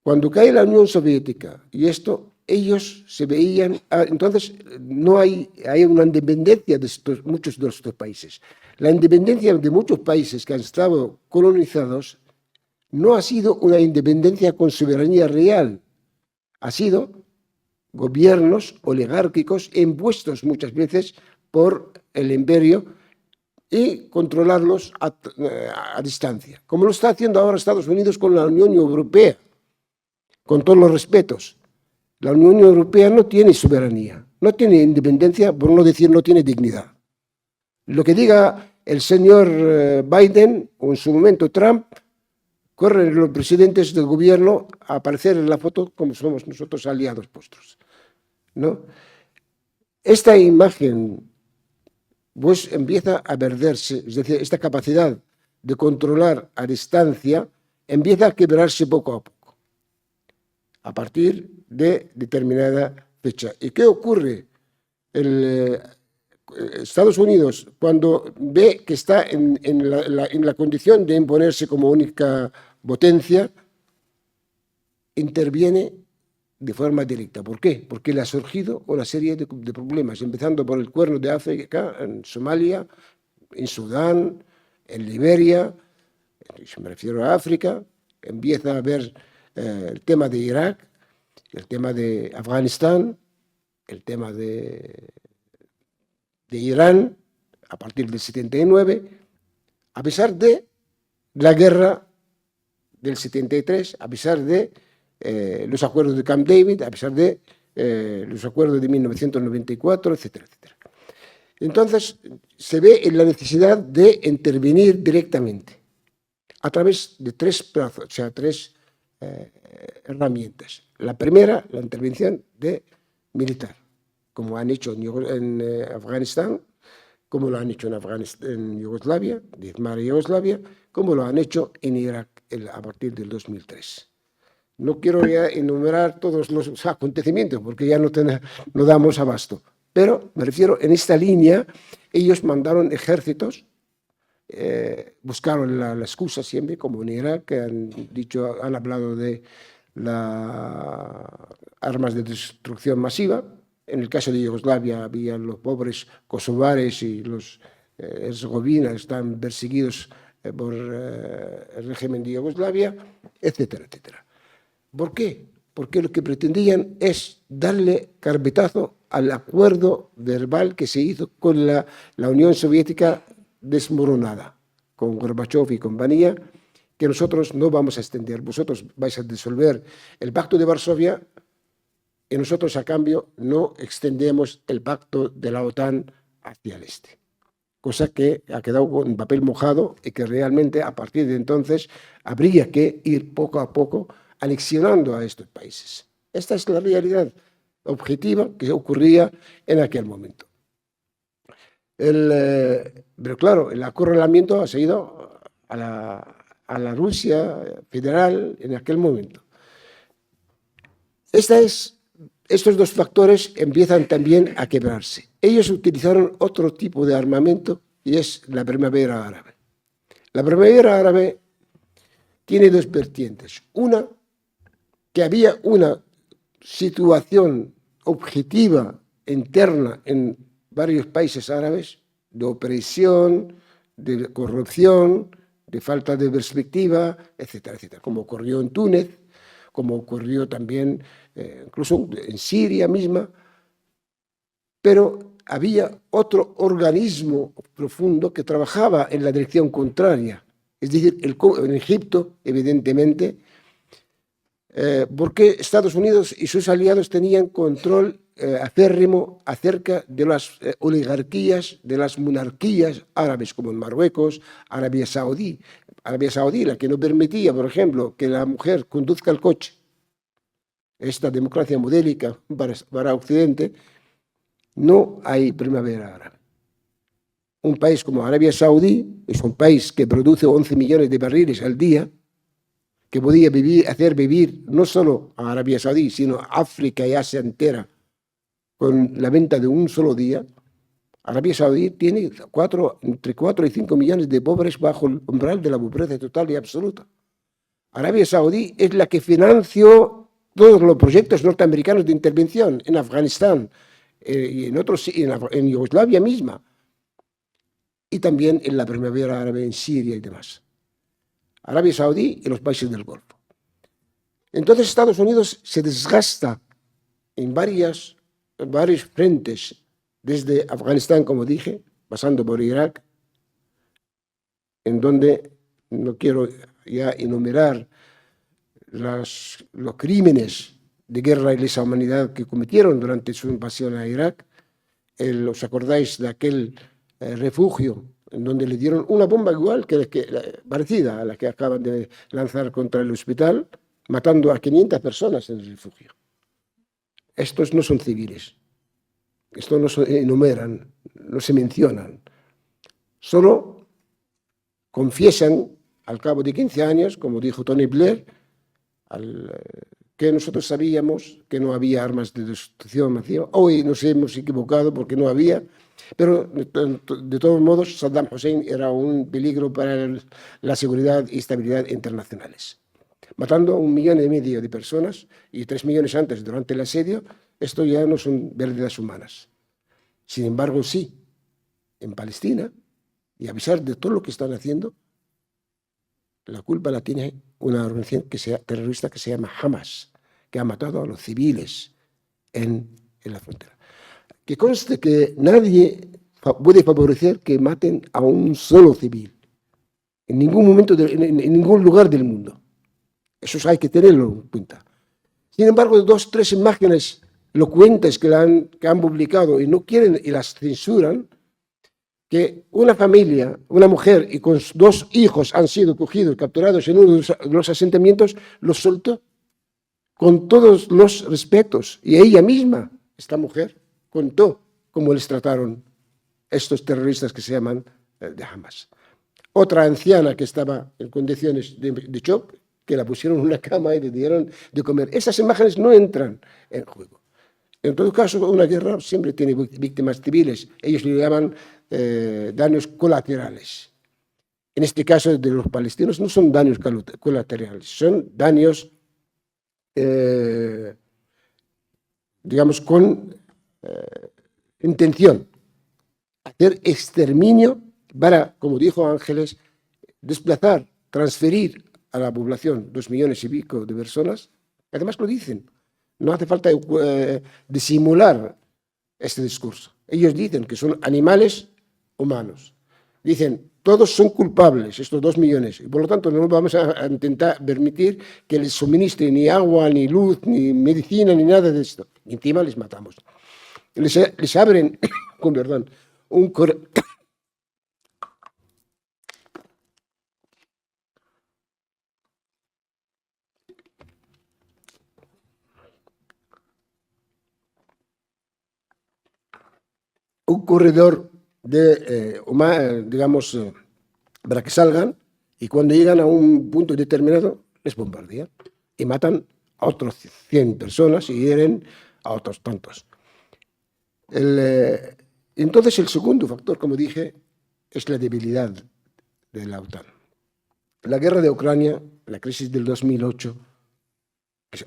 Cuando cae la Unión Soviética y esto, ellos se veían, entonces no hay una independencia de muchos de estos países. La independencia de muchos países que han estado colonizados no ha sido una independencia con soberanía real, ha sido gobiernos oligárquicos impuestos muchas veces por el imperio y controlarlos a distancia, como lo está haciendo ahora Estados Unidos con la Unión Europea, con todos los respetos. La Unión Europea no tiene soberanía, no tiene independencia, por no decir no tiene dignidad. Lo que diga el señor Biden o en su momento Trump, corren los presidentes del gobierno a aparecer en la foto como somos nosotros aliados vuestros, ¿no? Esta imagen pues empieza a perderse, es decir, esta capacidad de controlar a distancia empieza a quebrarse poco a poco, a partir de determinada fecha. ¿Y qué ocurre? Estados Unidos, cuando ve que está en la condición de imponerse como única potencia, interviene de forma directa. ¿Por qué? Porque le ha surgido una serie de problemas, empezando por el Cuerno de África, en Somalia, en Sudán, en Liberia, me refiero a África, empieza a haber el tema de Irak, el tema de Afganistán, el tema de Irán, a partir del 79, a pesar de la guerra del 73, a pesar de los acuerdos de Camp David, a pesar de los acuerdos de 1994, etcétera, etcétera. Entonces, se ve en la necesidad de intervenir directamente a través de tres plazos, o sea, tres herramientas. La primera, la intervención militar, como han hecho en Afganistán, como lo han hecho en Yugoslavia, diezmar Yugoslavia, como lo han hecho en Irak a partir del 2003. No quiero ya enumerar todos los acontecimientos porque ya no damos abasto, pero me refiero en esta línea, ellos mandaron ejércitos, buscaron la excusa siempre, como en Irak, que han hablado de las armas de destrucción masiva. En el caso de Yugoslavia había los pobres kosovares y los herzegovinas están perseguidos por el régimen de Yugoslavia, etcétera, etcétera. ¿Por qué? Porque lo que pretendían es darle carpetazo al acuerdo verbal que se hizo con la Unión Soviética desmoronada, con Gorbachev y compañía, que nosotros no vamos a extender. Vosotros vais a disolver el Pacto de Varsovia y nosotros, a cambio, no extendemos el pacto de la OTAN hacia el este. Cosa que ha quedado con papel mojado y que realmente, a partir de entonces, habría que ir poco a poco anexionando a estos países. Esta es la realidad objetiva que ocurría en aquel momento. Pero claro, el acorralamiento ha seguido a la Rusia federal en aquel momento. Estos dos factores empiezan también a quebrarse. Ellos utilizaron otro tipo de armamento y es la primavera árabe. La primavera árabe tiene dos vertientes. Una, que había una situación objetiva interna en varios países árabes de opresión, de corrupción, de falta de perspectiva, etcétera, etcétera, como ocurrió en Túnez, como ocurrió también incluso en Siria misma, pero había otro organismo profundo que trabajaba en la dirección contraria, Es decir, en Egipto, evidentemente, porque Estados Unidos y sus aliados tenían control acérrimo acerca de las oligarquías, de las monarquías árabes, como en Marruecos, Arabia Saudí, la que no permitía, por ejemplo, que la mujer conduzca el coche. Esta democracia modélica para Occidente, no hay primavera árabe. Un país como Arabia Saudí es un país que produce 11 millones de barriles al día, que podía hacer vivir no solo a Arabia Saudí, sino a África y Asia entera con la venta de un solo día. Arabia Saudí tiene entre 4 y 5 millones de pobres bajo el umbral de la pobreza total y absoluta. Arabia Saudí es la que financió todos los proyectos norteamericanos de intervención en Afganistán y en Yugoslavia misma, y también en la primavera árabe en Siria y demás. Arabia Saudí y los países del Golfo. Entonces Estados Unidos se desgasta en varios frentes, desde Afganistán, como dije, pasando por Irak, en donde no quiero ya enumerar los crímenes de guerra y lesa humanidad que cometieron durante su invasión a Irak. ¿Os acordáis de aquel refugio en donde le dieron una bomba igual parecida a la que acaban de lanzar contra el hospital, matando a 500 personas en el refugio? Estos no son civiles, estos no se enumeran, no se mencionan, solo confiesan al cabo de 15 años, como dijo Tony Blair, que nosotros sabíamos que no había armas de destrucción masiva. Hoy nos hemos equivocado porque no había, pero de todos modos Saddam Hussein era un peligro para la seguridad y estabilidad internacionales. Matando a 1,5 millones de personas y 3 millones antes durante el asedio, esto ya no son pérdidas humanas. Sin embargo, sí, en Palestina, y a pesar de todo lo que están haciendo, la culpa la tiene una organización terrorista que se llama Hamas, que ha matado a los civiles en la frontera. Que conste que nadie puede favorecer que maten a un solo civil, en ningún momento, en ningún lugar del mundo. Eso hay que tenerlo en cuenta. Sin embargo, 2 o 3 imágenes elocuentes que han publicado y no quieren y las censuran, que una familia, una mujer y con 2 hijos han sido cogidos, capturados en uno de los asentamientos, los soltó con todos los respetos. Y ella misma, esta mujer, contó cómo les trataron estos terroristas que se llaman de Hamas. Otra anciana que estaba en condiciones de shock, que la pusieron en una cama y le dieron de comer. Esas imágenes no entran en juego. En todo caso, una guerra siempre tiene víctimas civiles. Ellos le llaman daños colaterales. En este caso de los palestinos no son daños colaterales, son daños, digamos, con intención. Hacer exterminio para, como dijo Ángeles, desplazar, transferir a la población 2 millones y pico de personas. Además lo dicen. No hace falta disimular este discurso. Ellos dicen que son animales humanos. Dicen, todos son culpables, estos 2 millones, y por lo tanto no vamos a intentar permitir que les suministre ni agua, ni luz, ni medicina, ni nada de esto. Y encima les matamos. Les abren, con perdón, un corredor digamos, para que salgan, y cuando llegan a un punto determinado les bombardean y matan a otros 100 personas y hieren a otros tantos. Entonces el segundo factor, como dije, es la debilidad de la OTAN. La guerra de Ucrania, la crisis del 2008,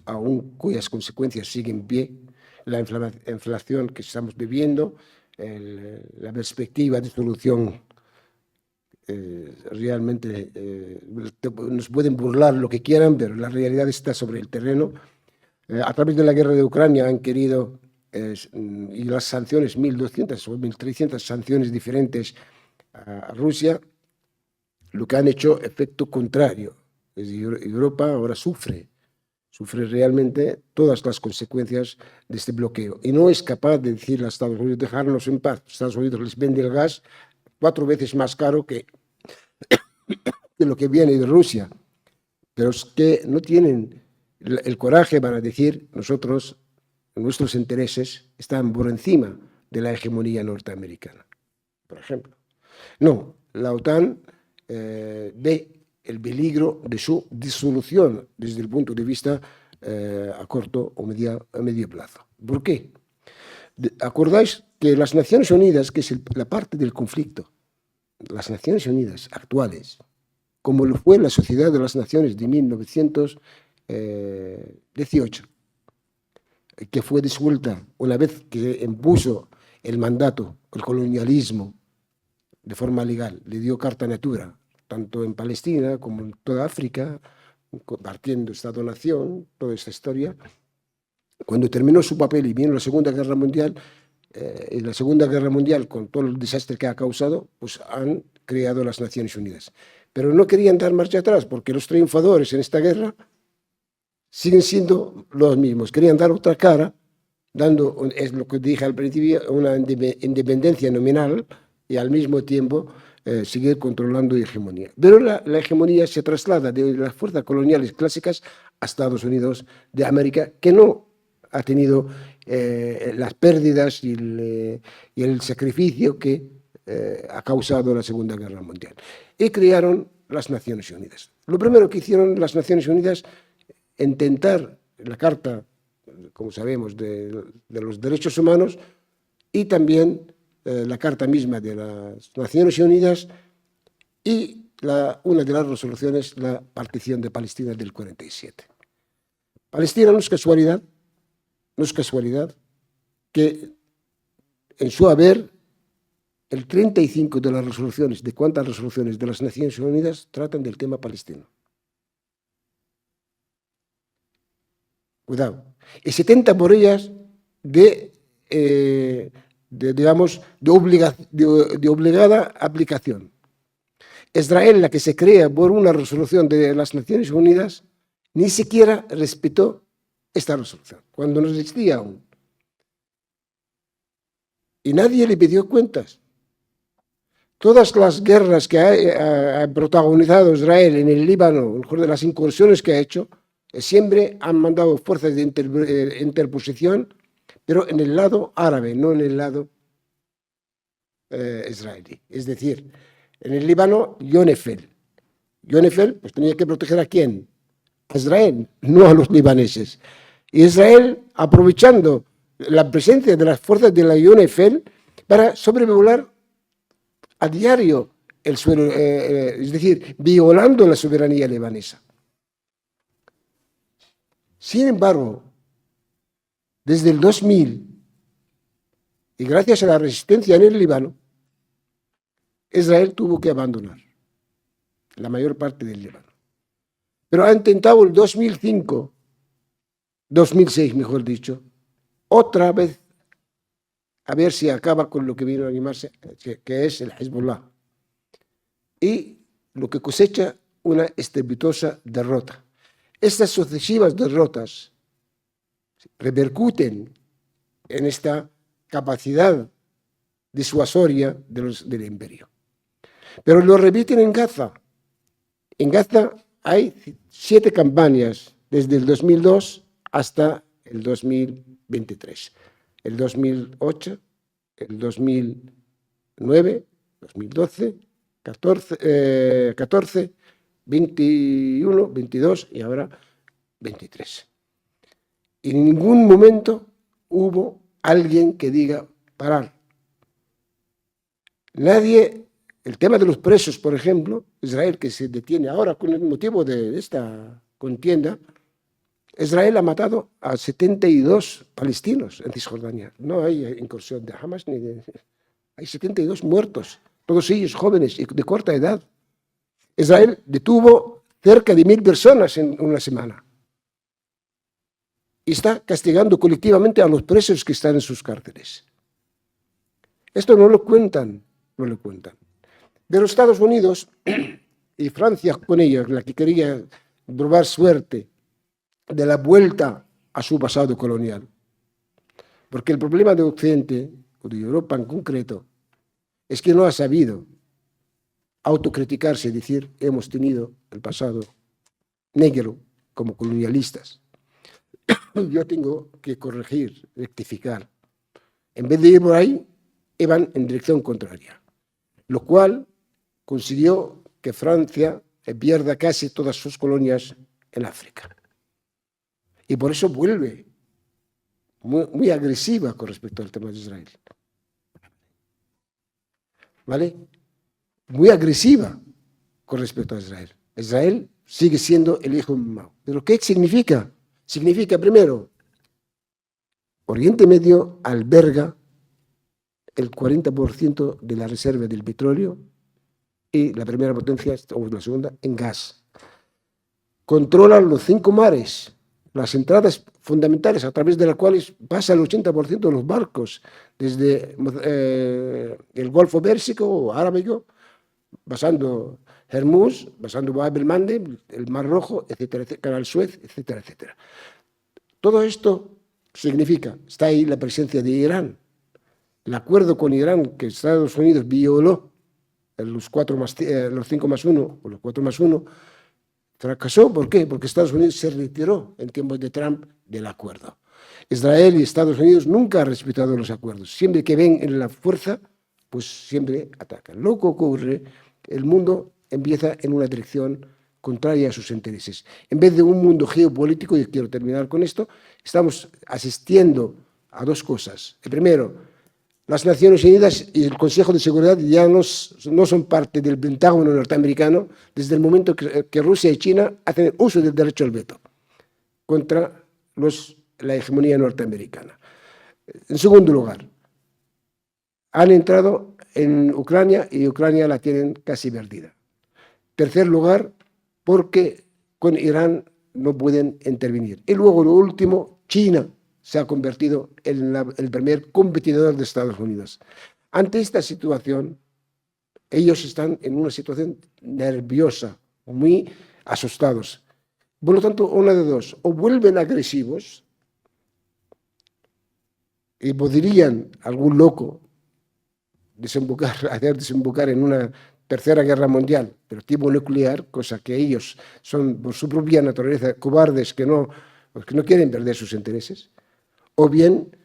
aún cuyas consecuencias siguen en pie, la inflación que estamos viviendo, la perspectiva de solución, realmente nos pueden burlar lo que quieran, pero la realidad está sobre el terreno. A través de la guerra de Ucrania han querido, y las sanciones, 1.200 o 1.300 sanciones diferentes a Rusia, lo que han hecho efecto contrario. Es decir, Europa ahora sufre realmente todas las consecuencias de este bloqueo y no es capaz de decirle a Estados Unidos dejarnos en paz. Estados Unidos les vende el gas 4 veces más caro que lo que viene de Rusia, pero es que no tienen el coraje para decir nosotros, nuestros intereses están por encima de la hegemonía norteamericana, por ejemplo. No, la OTAN ve el peligro de su disolución desde el punto de vista a corto o a medio plazo. ¿Por qué? ¿Acordáis que las Naciones Unidas, que es la parte del conflicto, las Naciones Unidas actuales, como lo fue la Sociedad de las Naciones de 1918, que fue disuelta una vez que impuso el mandato, el colonialismo, de forma legal, le dio carta natura, tanto en Palestina como en toda África, compartiendo Estado-Nación, toda esta historia. Cuando terminó su papel y vino la Segunda Guerra Mundial, con todo el desastre que ha causado, pues han creado las Naciones Unidas. Pero no querían dar marcha atrás, porque los triunfadores en esta guerra siguen siendo los mismos. Querían dar otra cara, dando, es lo que dije al principio, una independencia nominal y al mismo tiempo seguir controlando la hegemonía. Pero la hegemonía se traslada de las fuerzas coloniales clásicas a Estados Unidos de América, que no ha tenido las pérdidas y el sacrificio que ha causado la Segunda Guerra Mundial. Y crearon las Naciones Unidas. Lo primero que hicieron las Naciones Unidas, intentar la Carta, como sabemos, de los Derechos Humanos y también la Carta misma de las Naciones Unidas y una de las resoluciones, la partición de Palestina del 47. Palestina no es casualidad que en su haber el 35 de las resoluciones, de cuántas resoluciones de las Naciones Unidas tratan del tema palestino. Cuidado. Y 70 por ellas de obligada aplicación. Israel, la que se crea por una resolución de las Naciones Unidas, ni siquiera respetó esta resolución, cuando no existía aún. Y nadie le pidió cuentas. Todas las guerras que ha protagonizado Israel en el Líbano, de las incursiones que ha hecho, siempre han mandado fuerzas de interposición, pero en el lado árabe, no en el lado israelí. Es decir, en el Líbano, UNIFIL. UNIFIL pues, tenía que proteger ¿a quién? A Israel, no a los libaneses. Y Israel, aprovechando la presencia de las fuerzas de la UNIFIL para sobrevolar a diario el suelo, es decir, violando la soberanía libanesa. Sin embargo, desde el 2000, y gracias a la resistencia en el Líbano, Israel tuvo que abandonar la mayor parte del Líbano. Pero ha intentado el 2006, mejor dicho, otra vez a ver si acaba con lo que vino a animarse, que es el Hezbollah. Y lo que cosecha una estrepitosa derrota. Estas sucesivas derrotas repercuten en esta capacidad disuasoria del imperio. Pero lo repiten en Gaza. En Gaza hay 7 campañas desde el 2002 hasta el 2023. El 2008, el 2009, 2012, 14, 21, 22 y ahora 23. Y en ningún momento hubo alguien que diga parar. Nadie, el tema de los presos, por ejemplo, Israel que se detiene ahora con el motivo de esta contienda, Israel ha matado a 72 palestinos en Cisjordania. No hay incursión de Hamas ni de... Hay 72 muertos, todos ellos jóvenes y de corta edad. Israel detuvo cerca de 1000 personas en una semana. Y está castigando colectivamente a los presos que están en sus cárceles. Esto no lo cuentan. De los Estados Unidos, y Francia con ellos, la que quería probar suerte de la vuelta a su pasado colonial. Porque el problema de Occidente, o de Europa en concreto, es que no ha sabido autocriticarse y decir, hemos tenido el pasado negro como colonialistas. Yo tengo que corregir, rectificar. En vez de ir por ahí, iban en dirección contraria, lo cual consiguió que Francia pierda casi todas sus colonias en África. Y por eso vuelve muy agresiva con respecto al tema de Israel. ¿Vale? Muy agresiva con respecto a Israel. Israel sigue siendo el hijo mamado. ¿Pero qué significa? Significa, primero, Oriente Medio alberga el 40% de la reserva del petróleo y la primera potencia, o la segunda, en gas. Controlan los 5 mares, las entradas fundamentales a través de las cuales pasa el 80% de los barcos, desde el Golfo Pérsico o Arábigo, pasando Hermuz, pasando Bab el-Mandeb, el Mar Rojo, etcétera, etcétera, Canal Suez, etcétera, etcétera. Todo esto significa, está ahí la presencia de Irán. El acuerdo con Irán que Estados Unidos violó, los 5+1 o los 4+1, fracasó. ¿Por qué? Porque Estados Unidos se retiró en tiempos de Trump del acuerdo. Israel y Estados Unidos nunca han respetado los acuerdos. Siempre que ven en la fuerza, pues siempre atacan. Lo que ocurre, el mundo empieza en una dirección contraria a sus intereses. En vez de un mundo geopolítico, y quiero terminar con esto, estamos asistiendo a 2 cosas. El primero, las Naciones Unidas y el Consejo de Seguridad ya no son parte del Pentágono norteamericano desde el momento que Rusia y China hacen uso del derecho al veto contra la hegemonía norteamericana. En segundo lugar, han entrado en Ucrania y Ucrania la tienen casi perdida. Tercer lugar, porque con Irán no pueden intervenir. Y luego, lo último, China se ha convertido en el primer competidor de Estados Unidos. Ante esta situación, ellos están en una situación nerviosa, muy asustados. Por lo tanto, una de dos, o vuelven agresivos y podrían algún loco hacer desembocar en una tercera guerra mundial, pero tipo nuclear, cosa que ellos son por su propia naturaleza cobardes que no quieren perder sus intereses, o bien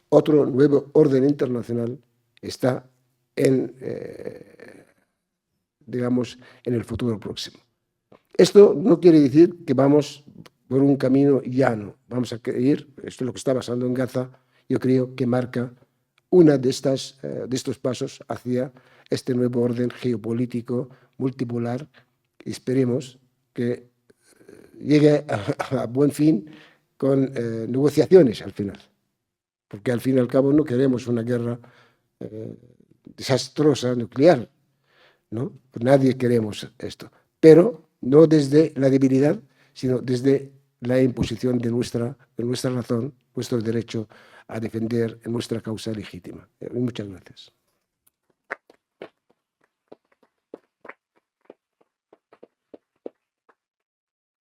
otro nuevo orden internacional está digamos, en el futuro próximo. Esto no quiere decir que vamos por un camino llano. Vamos a ir, esto es lo que está pasando en Gaza, yo creo que marca una de estos pasos hacia este nuevo orden geopolítico multipolar. Esperemos que llegue a buen fin con negociaciones al final, porque al fin y al cabo no queremos una guerra desastrosa nuclear, ¿no? Nadie queremos esto, pero no desde la debilidad, sino desde la imposición de nuestra razón, nuestro derecho a defender nuestra causa legítima. Muchas gracias.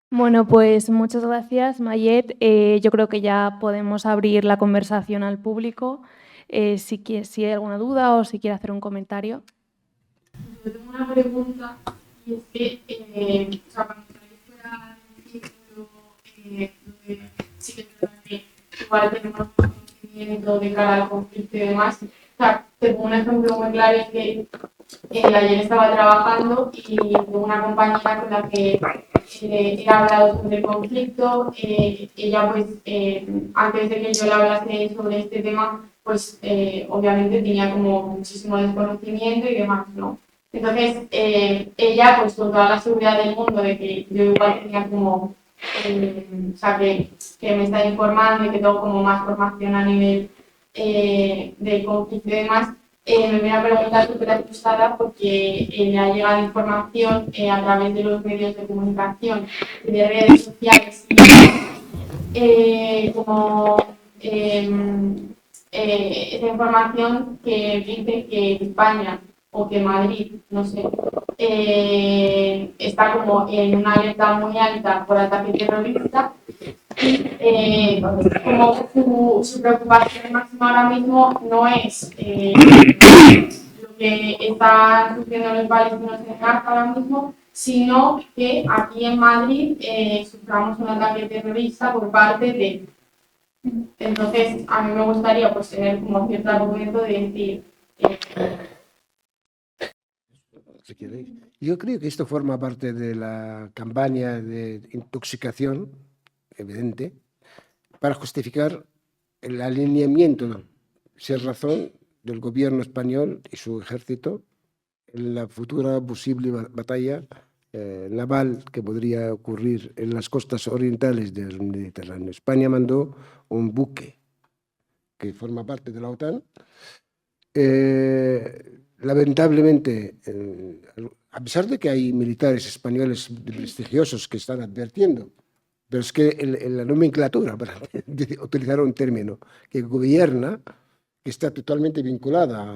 Bueno, pues muchas gracias, Mayet. Yo creo que ya podemos abrir la conversación al público. Si hay alguna duda o si quiere hacer un comentario. Yo tengo una pregunta y es que, cuando fuera el ciclo, sí que es verdad que igual tenemos conocimiento de cara al conflicto y demás. O sea, te pongo un ejemplo muy claro, es que ayer estaba trabajando y tengo una compañera con la que he hablado sobre el conflicto. Ella, pues, antes de que yo le hablase sobre este tema, pues, obviamente tenía como muchísimo desconocimiento y demás, ¿no? Entonces, ella, pues, con toda la seguridad del mundo de que yo igual tenía como, o sea, que me está informando y que tengo como más formación a nivel del conflicto y demás, me viene a preguntar súper asustada porque le ha llegado información a través de los medios de comunicación, de redes sociales, como esa información que dice que España o que Madrid, no sé, está como en una alerta muy alta por ataque terrorista y como su preocupación máxima ahora mismo no es lo que están sufriendo los palestinos en Gaza ahora mismo, sino que aquí en Madrid suframos un ataque terrorista por parte de... Entonces, a mí me gustaría pues, tener como cierto argumento de decir... Si queréis. Yo creo que esto forma parte de la campaña de intoxicación evidente para justificar el alineamiento, sin razón, del gobierno español y su ejército en la futura posible batalla naval que podría ocurrir en las costas orientales del Mediterráneo. España mandó un buque que forma parte de la OTAN. Lamentablemente, a pesar de que hay militares españoles prestigiosos que están advirtiendo, pero es que la nomenclatura, para utilizar un término, que gobierna, que está totalmente vinculada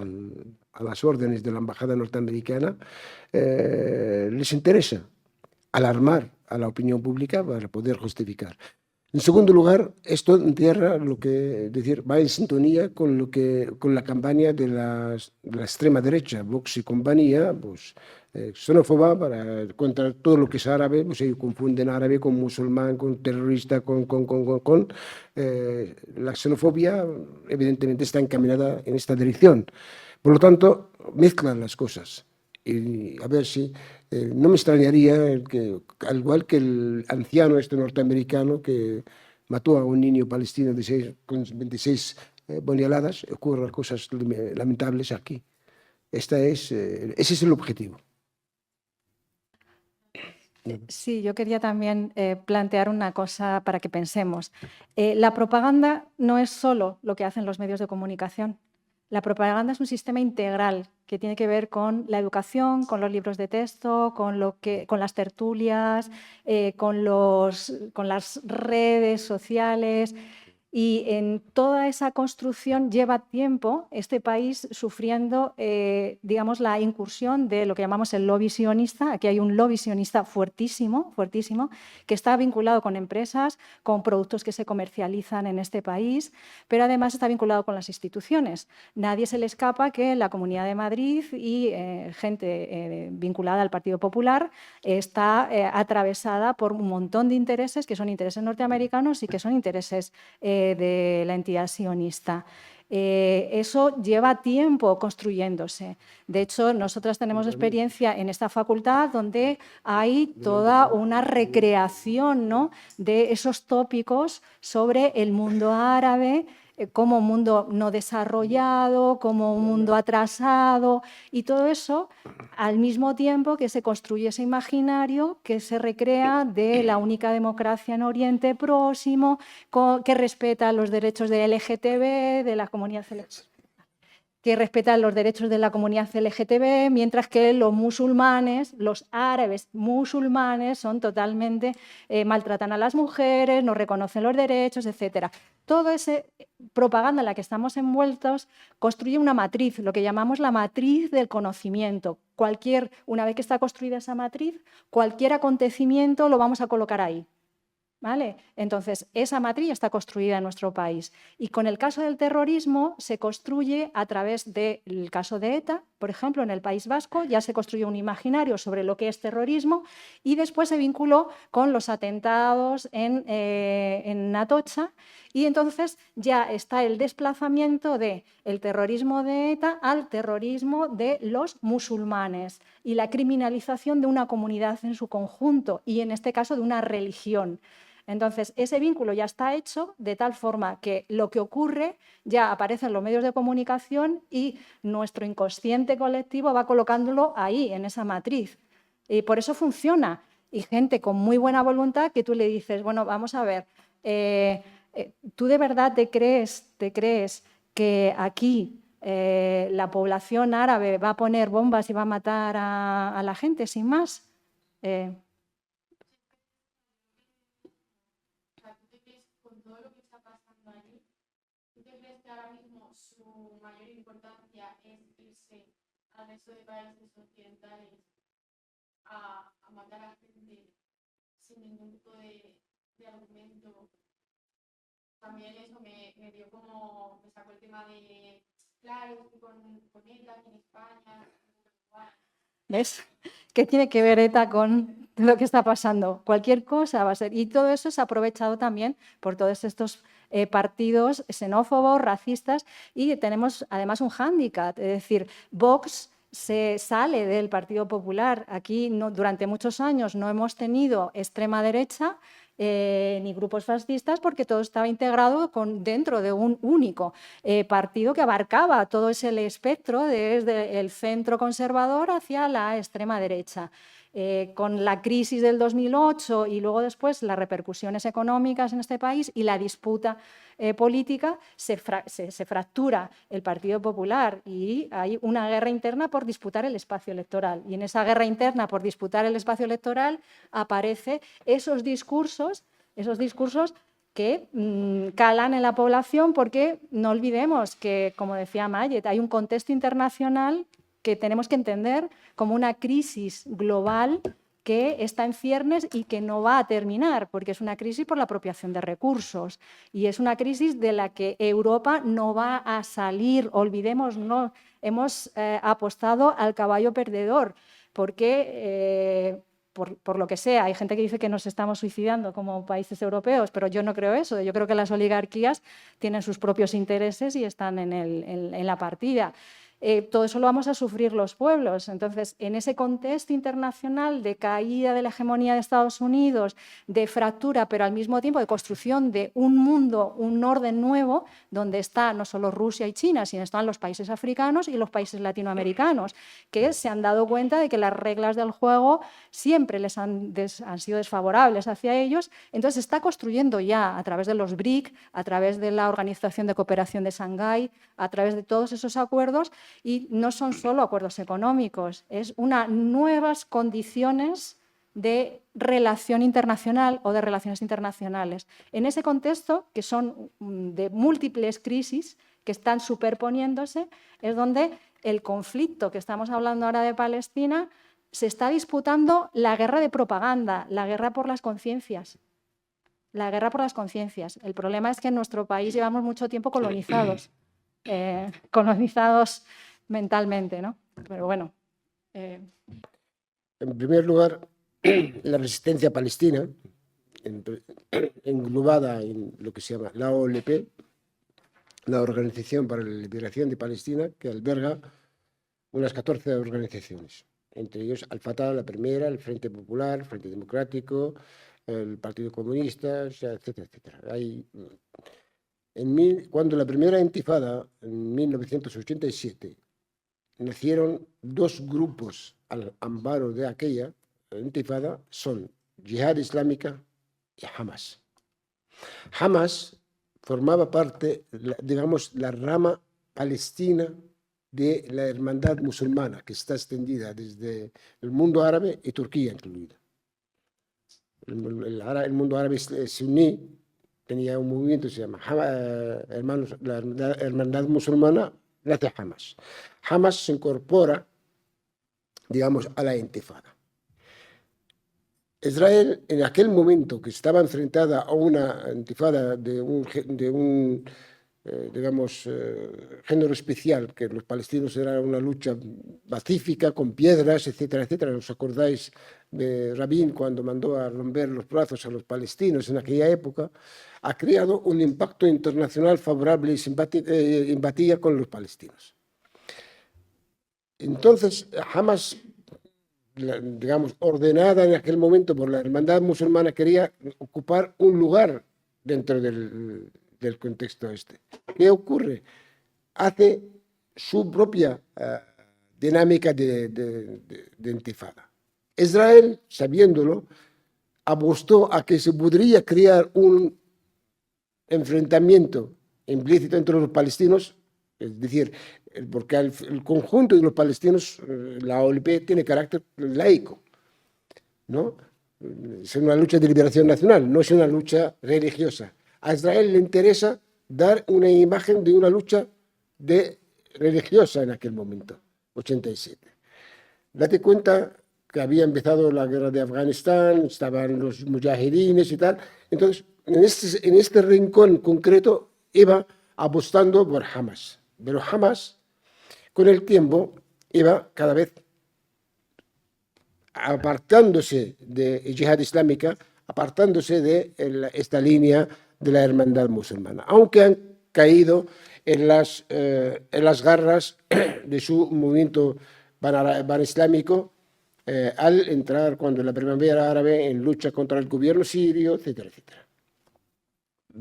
a las órdenes de la embajada norteamericana, les interesa alarmar a la opinión pública para poder justificar. En segundo lugar, esto entierra lo que decir, va en sintonía con la campaña de la extrema derecha, Vox y compañía, pues xenófoba contra todo lo que es árabe, pues ellos confunden árabe con musulmán, con terrorista, la xenofobia evidentemente está encaminada en esta dirección. Por lo tanto, mezclan las cosas. Y a ver si no me extrañaría que, al igual que el anciano norteamericano que mató a un niño palestino con 26 puñaladas, ocurran cosas lamentables aquí. Ese es el objetivo. Sí, yo quería también plantear una cosa para que pensemos. La propaganda no es solo lo que hacen los medios de comunicación. La propaganda es un sistema integral que tiene que ver con la educación, con los libros de texto, con las tertulias, con las redes sociales. Y en toda esa construcción lleva tiempo este país sufriendo, digamos, la incursión de lo que llamamos el lobby sionista. Aquí hay un lobby sionista fuertísimo, fuertísimo, que está vinculado con empresas, con productos que se comercializan en este país, pero además está vinculado con las instituciones. Nadie se le escapa que la Comunidad de Madrid y gente vinculada al Partido Popular está atravesada por un montón de intereses que son intereses norteamericanos y que son intereses de la entidad sionista. Eso lleva tiempo construyéndose. De hecho, nosotras tenemos experiencia en esta facultad donde hay toda una recreación, ¿no?, de esos tópicos sobre el mundo árabe, como mundo no desarrollado, como un mundo atrasado, y todo eso al mismo tiempo que se construye ese imaginario que se recrea de la única democracia en Oriente Próximo, que respeta los derechos de LGTB, de la comunidad que respetan los derechos de la comunidad LGTB, mientras que los musulmanes, los árabes musulmanes, son totalmente maltratan a las mujeres, no reconocen los derechos, etc. Todo esa propaganda en la que estamos envueltos construye una matriz, lo que llamamos la matriz del conocimiento. Una vez que está construida esa matriz, cualquier acontecimiento lo vamos a colocar ahí. ¿Vale? Entonces, esa matriz está construida en nuestro país. Y con el caso del terrorismo se construye a través del caso de ETA, por ejemplo, en el País Vasco ya se construyó un imaginario sobre lo que es terrorismo y después se vinculó con los atentados en Atocha y entonces ya está el desplazamiento del terrorismo de ETA al terrorismo de los musulmanes y la criminalización de una comunidad en su conjunto y en este caso de una religión. Entonces, ese vínculo ya está hecho de tal forma que lo que ocurre ya aparece en los medios de comunicación y nuestro inconsciente colectivo va colocándolo ahí, en esa matriz. Y por eso funciona. Y gente con muy buena voluntad que tú le dices, bueno, vamos a ver, ¿tú de verdad te crees que aquí la población árabe va a poner bombas y va a matar a la gente sin más? Ahora mismo su mayor importancia es irse al resto de países occidentales a matar a gente sin ningún tipo de argumento. También eso me dio como, me sacó el tema de, claro, con ETA aquí en España. ¿Ves? ¿Qué tiene que ver ETA con lo que está pasando? Cualquier cosa va a ser. Y todo eso es aprovechado también por todos estos partidos xenófobos, racistas, y tenemos además un hándicap, es decir, Vox se sale del Partido Popular. Aquí durante muchos años no hemos tenido extrema derecha ni grupos fascistas porque todo estaba integrado dentro de un único partido que abarcaba todo ese espectro desde el centro conservador hacia la extrema derecha. Con la crisis del 2008 y luego después las repercusiones económicas en este país y la disputa política, se fractura el Partido Popular y hay una guerra interna por disputar el espacio electoral. Y en esa guerra interna por disputar el espacio electoral aparecen esos discursos que calan en la población, porque no olvidemos que, como decía Mayet, hay un contexto internacional que tenemos que entender como una crisis global que está en ciernes y que no va a terminar, porque es una crisis por la apropiación de recursos y es una crisis de la que Europa no va a salir. Olvidemos, no, hemos apostado al caballo perdedor, porque por lo que sea, hay gente que dice que nos estamos suicidando como países europeos, pero yo no creo eso. Yo creo que las oligarquías tienen sus propios intereses y están en la partida. Todo eso lo vamos a sufrir los pueblos. Entonces, en ese contexto internacional de caída de la hegemonía de Estados Unidos, de fractura, pero al mismo tiempo de construcción de un mundo, un orden nuevo, donde está no solo Rusia y China, sino están los países africanos y los países latinoamericanos, que se han dado cuenta de que las reglas del juego siempre les han sido desfavorables hacia ellos. Entonces, se está construyendo ya a través de los BRIC, a través de la Organización de Cooperación de Shanghái, a través de todos esos acuerdos. Y no son solo acuerdos económicos, es unas nuevas condiciones de relación internacional o de relaciones internacionales. En ese contexto, que son de múltiples crisis que están superponiéndose, es donde el conflicto que estamos hablando ahora de Palestina se está disputando la guerra de propaganda, la guerra por las conciencias. La guerra por las conciencias. El problema es que en nuestro país llevamos mucho tiempo colonizados. Colonizados mentalmente, ¿no? Pero bueno. En primer lugar, la resistencia palestina, englobada en lo que se llama la OLP, la Organización para la Liberación de Palestina, que alberga unas 14 organizaciones, entre ellos Al-Fatah, la primera, el Frente Popular, el Frente Democrático, el Partido Comunista, etcétera, etcétera. Cuando la primera intifada, en 1987, nacieron dos grupos al amparo de aquella intifada, son Yihad Islámica y Hamas. Hamas formaba parte, digamos, la rama palestina de la hermandad musulmana, que está extendida desde el mundo árabe y Turquía incluida. El mundo árabe suní tenía un movimiento que se llama la Hermandad Musulmana, gracias a Hamas. Hamas se incorpora, digamos, a la intifada. Israel, en aquel momento que estaba enfrentada a una intifada de un género especial, que los palestinos era una lucha pacífica, con piedras, etcétera, etcétera. ¿Os acordáis de Rabin cuando mandó a romper los brazos a los palestinos en aquella época? Ha creado un impacto internacional favorable y empatía con los palestinos. Entonces, Hamas, digamos, ordenada en aquel momento por la hermandad musulmana, quería ocupar un lugar dentro del contexto este. ¿Qué ocurre? Hace su propia dinámica de intifada. Israel, sabiéndolo, apostó a que se podría crear un enfrentamiento implícito entre los palestinos, es decir, porque el conjunto de los palestinos, la OLP tiene carácter laico, ¿no? Es una lucha de liberación nacional, no es una lucha religiosa. A Israel le interesa dar una imagen de una lucha religiosa en aquel momento, 87. Date cuenta que había empezado la guerra de Afganistán, estaban los mujahidines y tal. Entonces, en este rincón concreto iba apostando por Hamas. Pero Hamas, con el tiempo, iba cada vez apartándose de Yihad Islámica, apartándose de esta línea de la hermandad musulmana, aunque han caído en las garras de su movimiento pan-islámico al entrar cuando la primavera árabe en lucha contra el gobierno sirio, etcétera, etcétera.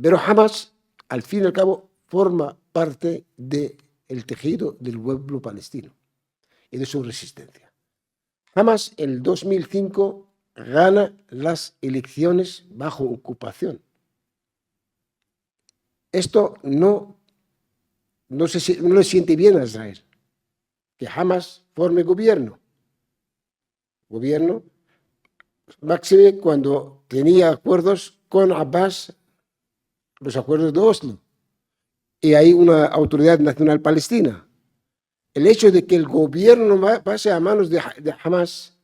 Pero Hamas, al fin y al cabo, forma parte del tejido del pueblo palestino y de su resistencia. Hamas, en el 2005, gana las elecciones bajo ocupación. Esto no le siente bien a Israel, que Hamas forme gobierno. Gobierno, máxime cuando tenía acuerdos con Abbas, los acuerdos de Oslo, y hay una autoridad nacional palestina. El hecho de que el gobierno pase a manos de Hamas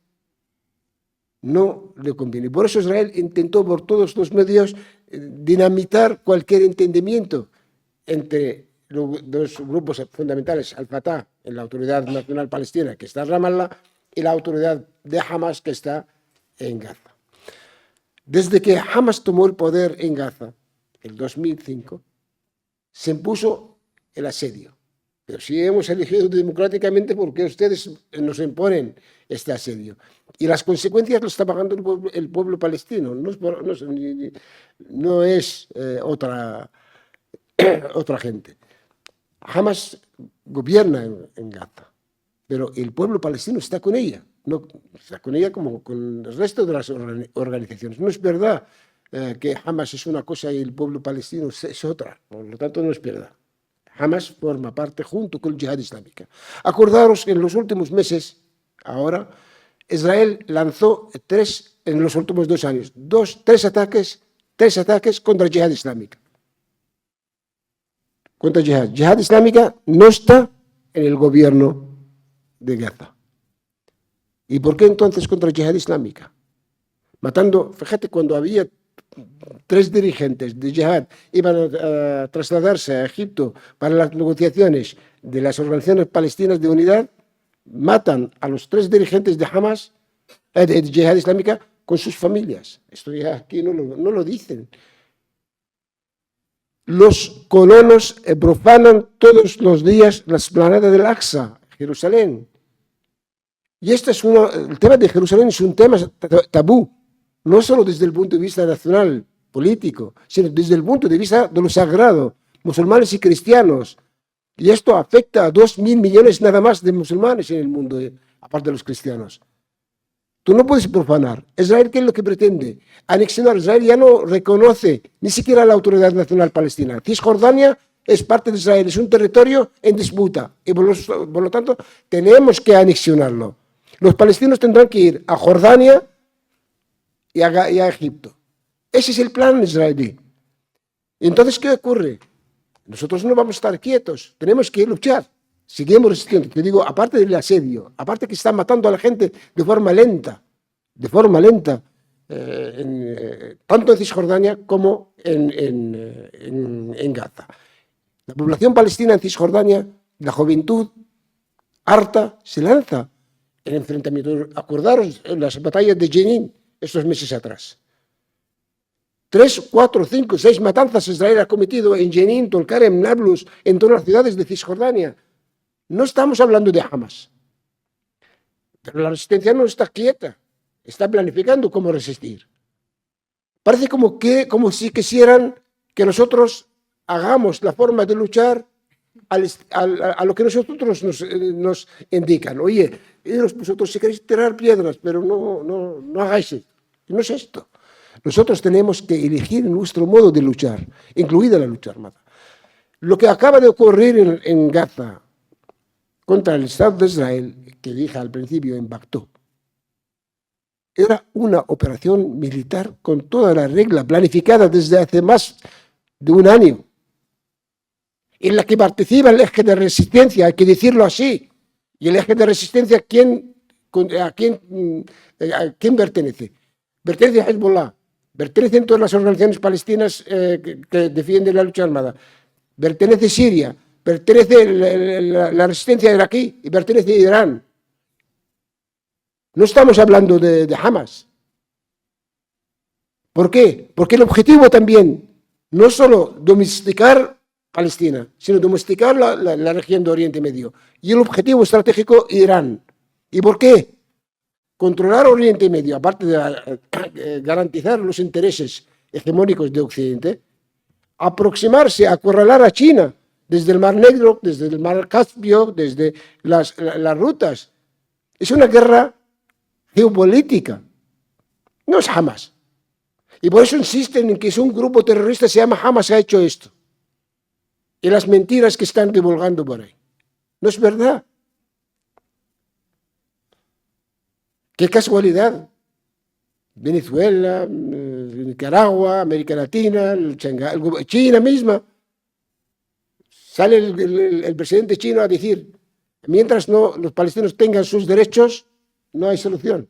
no le conviene. Por eso Israel intentó por todos los medios dinamitar cualquier entendimiento entre los dos grupos fundamentales, Al-Fatah, en la Autoridad Nacional Palestina, que está en Ramallah, y la autoridad de Hamas, que está en Gaza. Desde que Hamas tomó el poder en Gaza, en 2005, se impuso el asedio. Pero si hemos elegido democráticamente, ¿por qué ustedes nos imponen este asedio? Y las consecuencias lo está pagando el pueblo palestino, no es otra gente. Hamas gobierna en Gaza, pero el pueblo palestino está con ella, no está con ella como con el resto de las organizaciones. No es verdad que Hamas es una cosa y el pueblo palestino es otra, por lo tanto no es verdad. Hamas forma parte junto con el Yihad Islámica. Acordaros que en los últimos meses, ahora, Israel lanzó en los últimos 2 años, tres ataques contra el Yihad Islámica. Contra el Yihad. Yihad Islámica no está en el gobierno de Gaza. ¿Y por qué entonces contra el Yihad Islámica? Matando, fíjate, cuando había 3 dirigentes de Yihad iban a trasladarse a Egipto para las negociaciones de las organizaciones palestinas de unidad, matan a los 3 dirigentes de Hamas, de Yihad Islámica, con sus familias. Esto ya aquí no lo dicen. Los colonos profanan todos los días la explanada del Aqsa, Jerusalén. Y el tema de Jerusalén es un tema tabú, no solo desde el punto de vista nacional, político, sino desde el punto de vista de lo sagrado, musulmanes y cristianos. Y esto afecta a 2.000 millones nada más de musulmanes en el mundo, aparte de los cristianos. Tú no puedes profanar. Israel, ¿qué es lo que pretende? Anexionar. Israel ya no reconoce ni siquiera la Autoridad Nacional Palestina. Cisjordania es parte de Israel, es un territorio en disputa. Y por lo tanto, tenemos que anexionarlo. Los palestinos tendrán que ir a Jordania y a Egipto. Ese es el plan israelí. Entonces, ¿qué ocurre? Nosotros no vamos a estar quietos, tenemos que luchar. Seguimos resistiendo. Te digo, aparte del asedio, aparte que están matando a la gente de forma lenta, tanto en Cisjordania como en Gaza. La población palestina en Cisjordania, la juventud harta, se lanza en enfrentamiento. Acordaros en las batallas de Jenin estos meses atrás. 3, 4, 5, 6 matanzas Israel ha cometido en Jenin, Tulkarem, Nablus, en todas las ciudades de Cisjordania. No estamos hablando de Hamas. Pero la resistencia no está quieta, está planificando cómo resistir. Parece como si quisieran que nosotros hagamos la forma de luchar a lo que nosotros nos indican. Oye, vosotros si queréis tirar piedras, pero no hagáis esto. No es esto. Nosotros tenemos que elegir nuestro modo de luchar, incluida la lucha armada. Lo que acaba de ocurrir en Gaza contra el Estado de Israel, que dije al principio, impactó. Era una operación militar con toda la regla, planificada desde hace más de 1 año, en la que participa el eje de resistencia, hay que decirlo así. Y el eje de resistencia, ¿quién ¿A quién pertenece? Pertenece a Hezbollah, pertenecen todas las organizaciones palestinas que defienden la lucha armada, pertenece Siria, pertenece la resistencia iraquí y pertenece Irán. No estamos hablando de Hamas. ¿Por qué? Porque el objetivo también no solo domesticar Palestina, sino domesticar la región de Oriente Medio. Y el objetivo estratégico, Irán. ¿Y por qué? Controlar Oriente Medio, aparte de garantizar los intereses hegemónicos de Occidente, aproximarse, acorralar a China desde el Mar Negro, desde el Mar Caspio, desde las rutas. Es una guerra geopolítica, no es Hamas. Y por eso insisten en que es un grupo terrorista, se llama Hamas, ha hecho esto. Y las mentiras que están divulgando por ahí. No es verdad. Qué casualidad. Venezuela, Nicaragua, América Latina, China misma. Sale el presidente chino a decir, mientras los palestinos tengan sus derechos, no hay solución.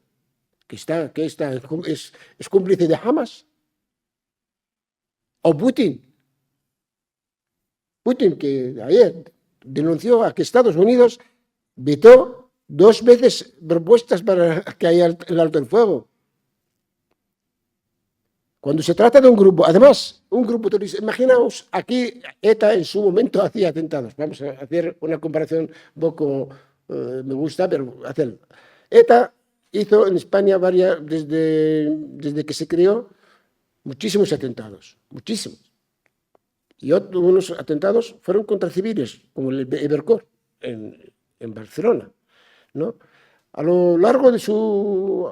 ¿Es cómplice de Hamas? ¿O Putin? Putin, que ayer denunció a que Estados Unidos vetó 2 veces propuestas para que haya el alto el fuego. Cuando se trata de un grupo, además, un grupo terrorista, imaginaos, aquí ETA en su momento hacía atentados. Vamos a hacer una comparación un poco, me gusta, pero hacerlo. ETA hizo en España desde que se creó, muchísimos atentados, muchísimos. Y unos atentados fueron contra civiles, como el Evercore en Barcelona, ¿no? A lo largo de su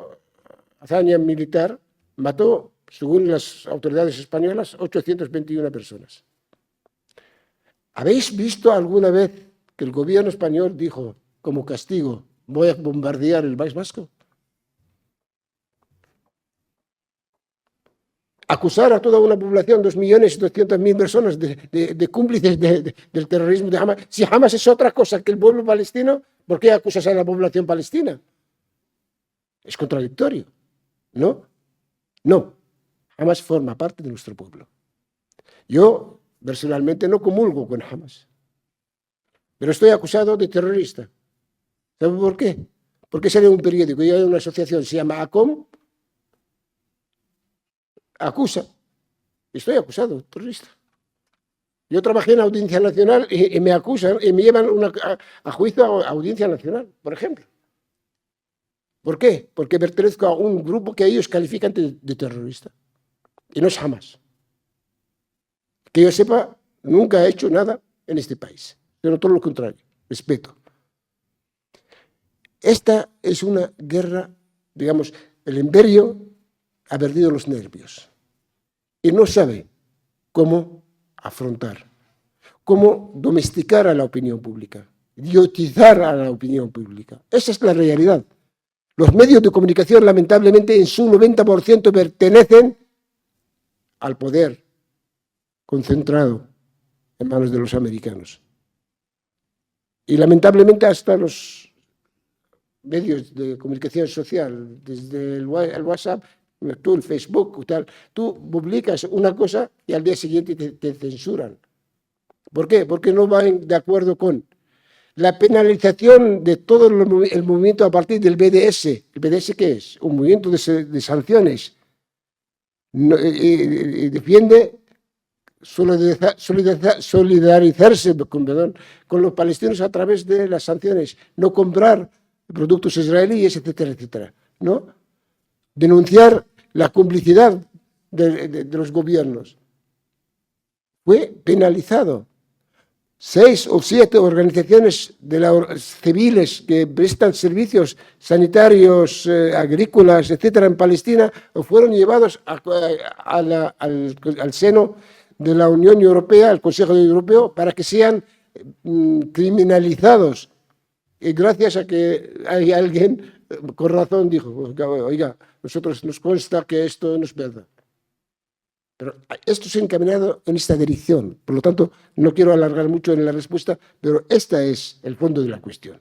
hazaña militar, mató, según las autoridades españolas, 821 personas. ¿Habéis visto alguna vez que el gobierno español dijo, como castigo, voy a bombardear el País Vasco? Acusar a toda una población, 2.200.000 personas, de cómplices del terrorismo de Hamas. Si Hamas es otra cosa que el pueblo palestino, ¿por qué acusas a la población palestina? Es contradictorio, ¿no? No. Hamas forma parte de nuestro pueblo. Yo, personalmente, no comulgo con Hamas, pero estoy acusado de terrorista. ¿Sabe por qué? Porque sale un periódico y hay una asociación, se llama ACOM, acusa. Estoy acusado de terrorista. Yo trabajé en Audiencia Nacional y me acusan y me llevan a juicio a Audiencia Nacional, por ejemplo. ¿Por qué? Porque pertenezco a un grupo que ellos califican de terrorista. Y no es Hamas. Que yo sepa, nunca ha hecho nada en este país, sino todo lo contrario, respeto. Esta es una guerra, digamos, el imperio ha perdido los nervios y no sabe cómo afrontar, cómo domesticar a la opinión pública, idiotizar a la opinión pública. Esa es la realidad. Los medios de comunicación, lamentablemente, en su 90% pertenecen al poder concentrado en manos de los americanos. Y lamentablemente hasta los medios de comunicación social, desde el WhatsApp, tú el Facebook, tal, tú publicas una cosa y al día siguiente te censuran. ¿Por qué? Porque no van de acuerdo con la penalización de todo el movimiento a partir del BDS. ¿El BDS qué es? Un movimiento de sanciones. Y defiende solidarizarse con los palestinos a través de las sanciones, no comprar productos israelíes, etcétera, etcétera, ¿no? Denunciar la complicidad de los gobiernos. Fue penalizado. 6 o 7 organizaciones civiles que prestan servicios sanitarios, agrícolas, etcétera, en Palestina, fueron llevados al seno de la Unión Europea, al Consejo Europeo, para que sean criminalizados. Y gracias a que hay alguien con razón dijo, oiga, nosotros nos consta que esto no es verdad. Pero esto se ha encaminado en esta dirección. Por lo tanto, no quiero alargar mucho en la respuesta, pero este es el fondo de la cuestión.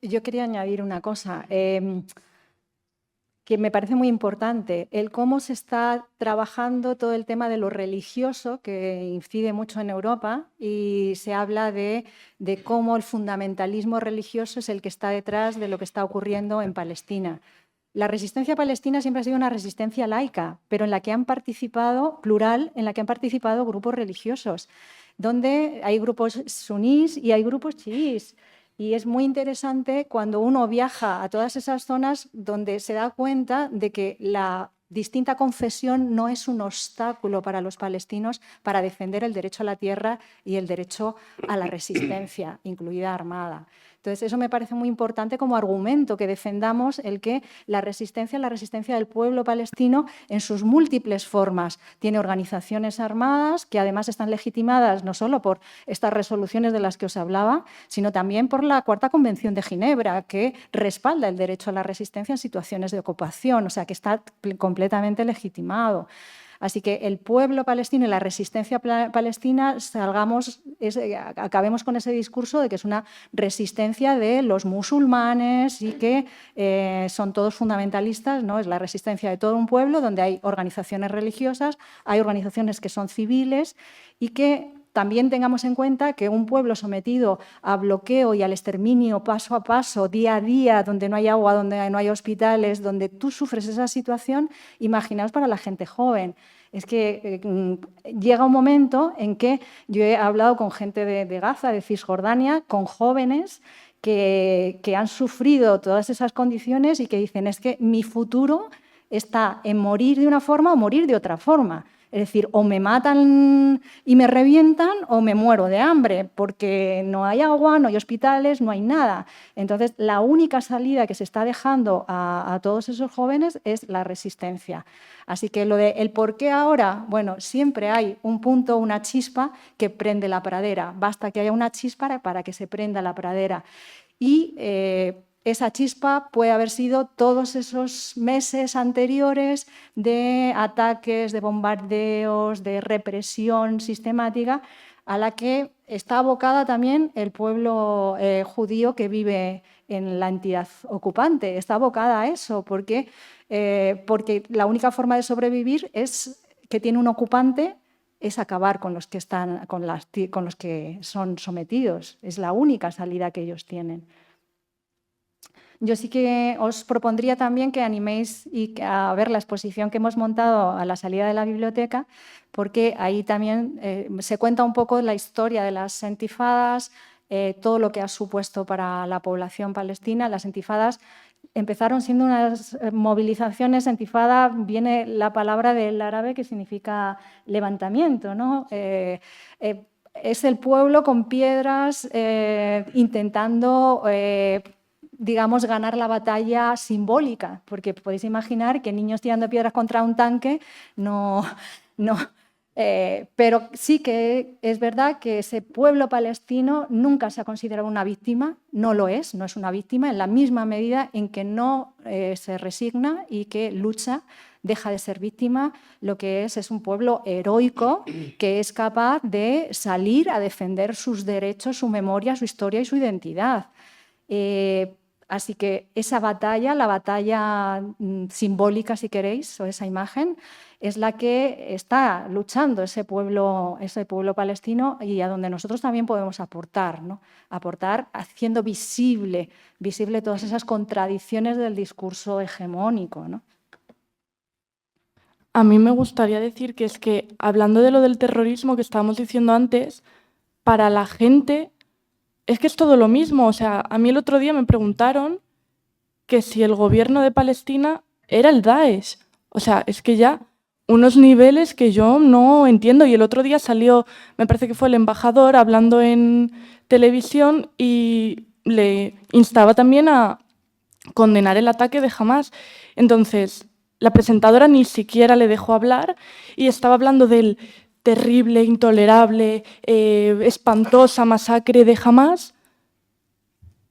Yo quería añadir una cosa que me parece muy importante, el cómo se está trabajando todo el tema de lo religioso, que incide mucho en Europa, y se habla de cómo el fundamentalismo religioso es el que está detrás de lo que está ocurriendo en Palestina. La resistencia palestina siempre ha sido una resistencia laica, pero en la que han participado, plural, en la que han participado grupos religiosos, donde hay grupos sunís y hay grupos chiíes. Y es muy interesante cuando uno viaja a todas esas zonas donde se da cuenta de que la distinta confesión no es un obstáculo para los palestinos para defender el derecho a la tierra y el derecho a la resistencia, incluida armada. Entonces, eso me parece muy importante como argumento, que defendamos el que la resistencia del pueblo palestino en sus múltiples formas. Tiene organizaciones armadas que además están legitimadas no solo por estas resoluciones de las que os hablaba, sino también por la Cuarta Convención de Ginebra, que respalda el derecho a la resistencia en situaciones de ocupación, o sea, que está completamente legitimado. Así que el pueblo palestino y la resistencia palestina, acabemos con ese discurso de que es una resistencia de los musulmanes y que son todos fundamentalistas, ¿no? Es la resistencia de todo un pueblo donde hay organizaciones religiosas, hay organizaciones que son civiles y que también tengamos en cuenta que un pueblo sometido a bloqueo y al exterminio paso a paso, día a día, donde no hay agua, donde no hay hospitales, donde tú sufres esa situación, imaginaos para la gente joven. Es que llega un momento en que yo he hablado con gente de Gaza, de Cisjordania, con jóvenes que han sufrido todas esas condiciones y que dicen es que mi futuro está en morir de una forma o morir de otra forma. Es decir, o me matan y me revientan o me muero de hambre, porque no hay agua, no hay hospitales, no hay nada. Entonces, la única salida que se está dejando a todos esos jóvenes es la resistencia. Así que lo de el por qué ahora, bueno, siempre hay un punto, una chispa que prende la pradera. Basta que haya una chispa para que se prenda la pradera. Y esa chispa puede haber sido todos esos meses anteriores de ataques, de bombardeos, de represión sistemática a la que está abocada también el pueblo judío que vive en la entidad ocupante. Está abocada a eso porque la única forma de sobrevivir es que tiene un ocupante es acabar con los que son sometidos. Es la única salida que ellos tienen. Yo sí que os propondría también que animéis a ver la exposición que hemos montado a la salida de la biblioteca, porque ahí también se cuenta un poco la historia de las intifadas, todo lo que ha supuesto para la población palestina. Las intifadas empezaron siendo unas movilizaciones. Intifada viene la palabra del árabe que significa levantamiento, ¿no? Es el pueblo con piedras intentando digamos, ganar la batalla simbólica, porque podéis imaginar que niños tirando piedras contra un tanque pero sí que es verdad que ese pueblo palestino nunca se ha considerado una víctima, no es una víctima, en la misma medida en que no se resigna y que lucha, deja de ser víctima. Lo que es un pueblo heroico que es capaz de salir a defender sus derechos, su memoria, su historia y su identidad. Así que esa batalla, la batalla simbólica, si queréis, o esa imagen, es la que está luchando ese pueblo palestino y a donde nosotros también podemos aportar, ¿no? Aportar haciendo visible todas esas contradicciones del discurso hegemónico, ¿no? A mí me gustaría decir que es que, hablando de lo del terrorismo que estábamos diciendo antes, para la gente es que es todo lo mismo. O sea, a mí el otro día me preguntaron que si el gobierno de Palestina era el Daesh. O sea, es que ya unos niveles que yo no entiendo. Y el otro día salió, me parece que fue el embajador hablando en televisión y le instaba también a condenar el ataque de Hamás. Entonces, la presentadora ni siquiera le dejó hablar y estaba hablando del terrible, intolerable, espantosa masacre de Hamás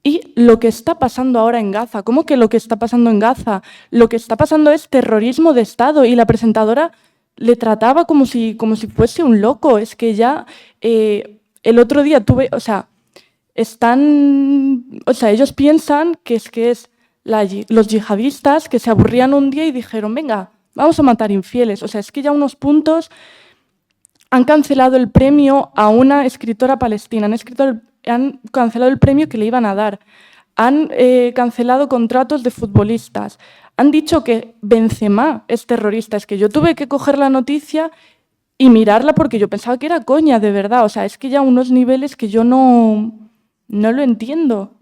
y lo que está pasando ahora en Gaza. ¿Cómo que lo que está pasando en Gaza? Lo que está pasando es terrorismo de Estado y la presentadora le trataba como si fuese un loco. Es que ya el otro día tuve, o sea, o sea, ellos piensan que es los yihadistas que se aburrían un día y dijeron, venga, vamos a matar infieles. O sea, es que ya a unos puntos han cancelado el premio a una escritora palestina, han cancelado el premio que le iban a dar, han cancelado contratos de futbolistas, han dicho que Benzema es terrorista. Es que yo tuve que coger la noticia y mirarla porque yo pensaba que era coña, de verdad. O sea, es que ya a unos niveles que yo no lo entiendo.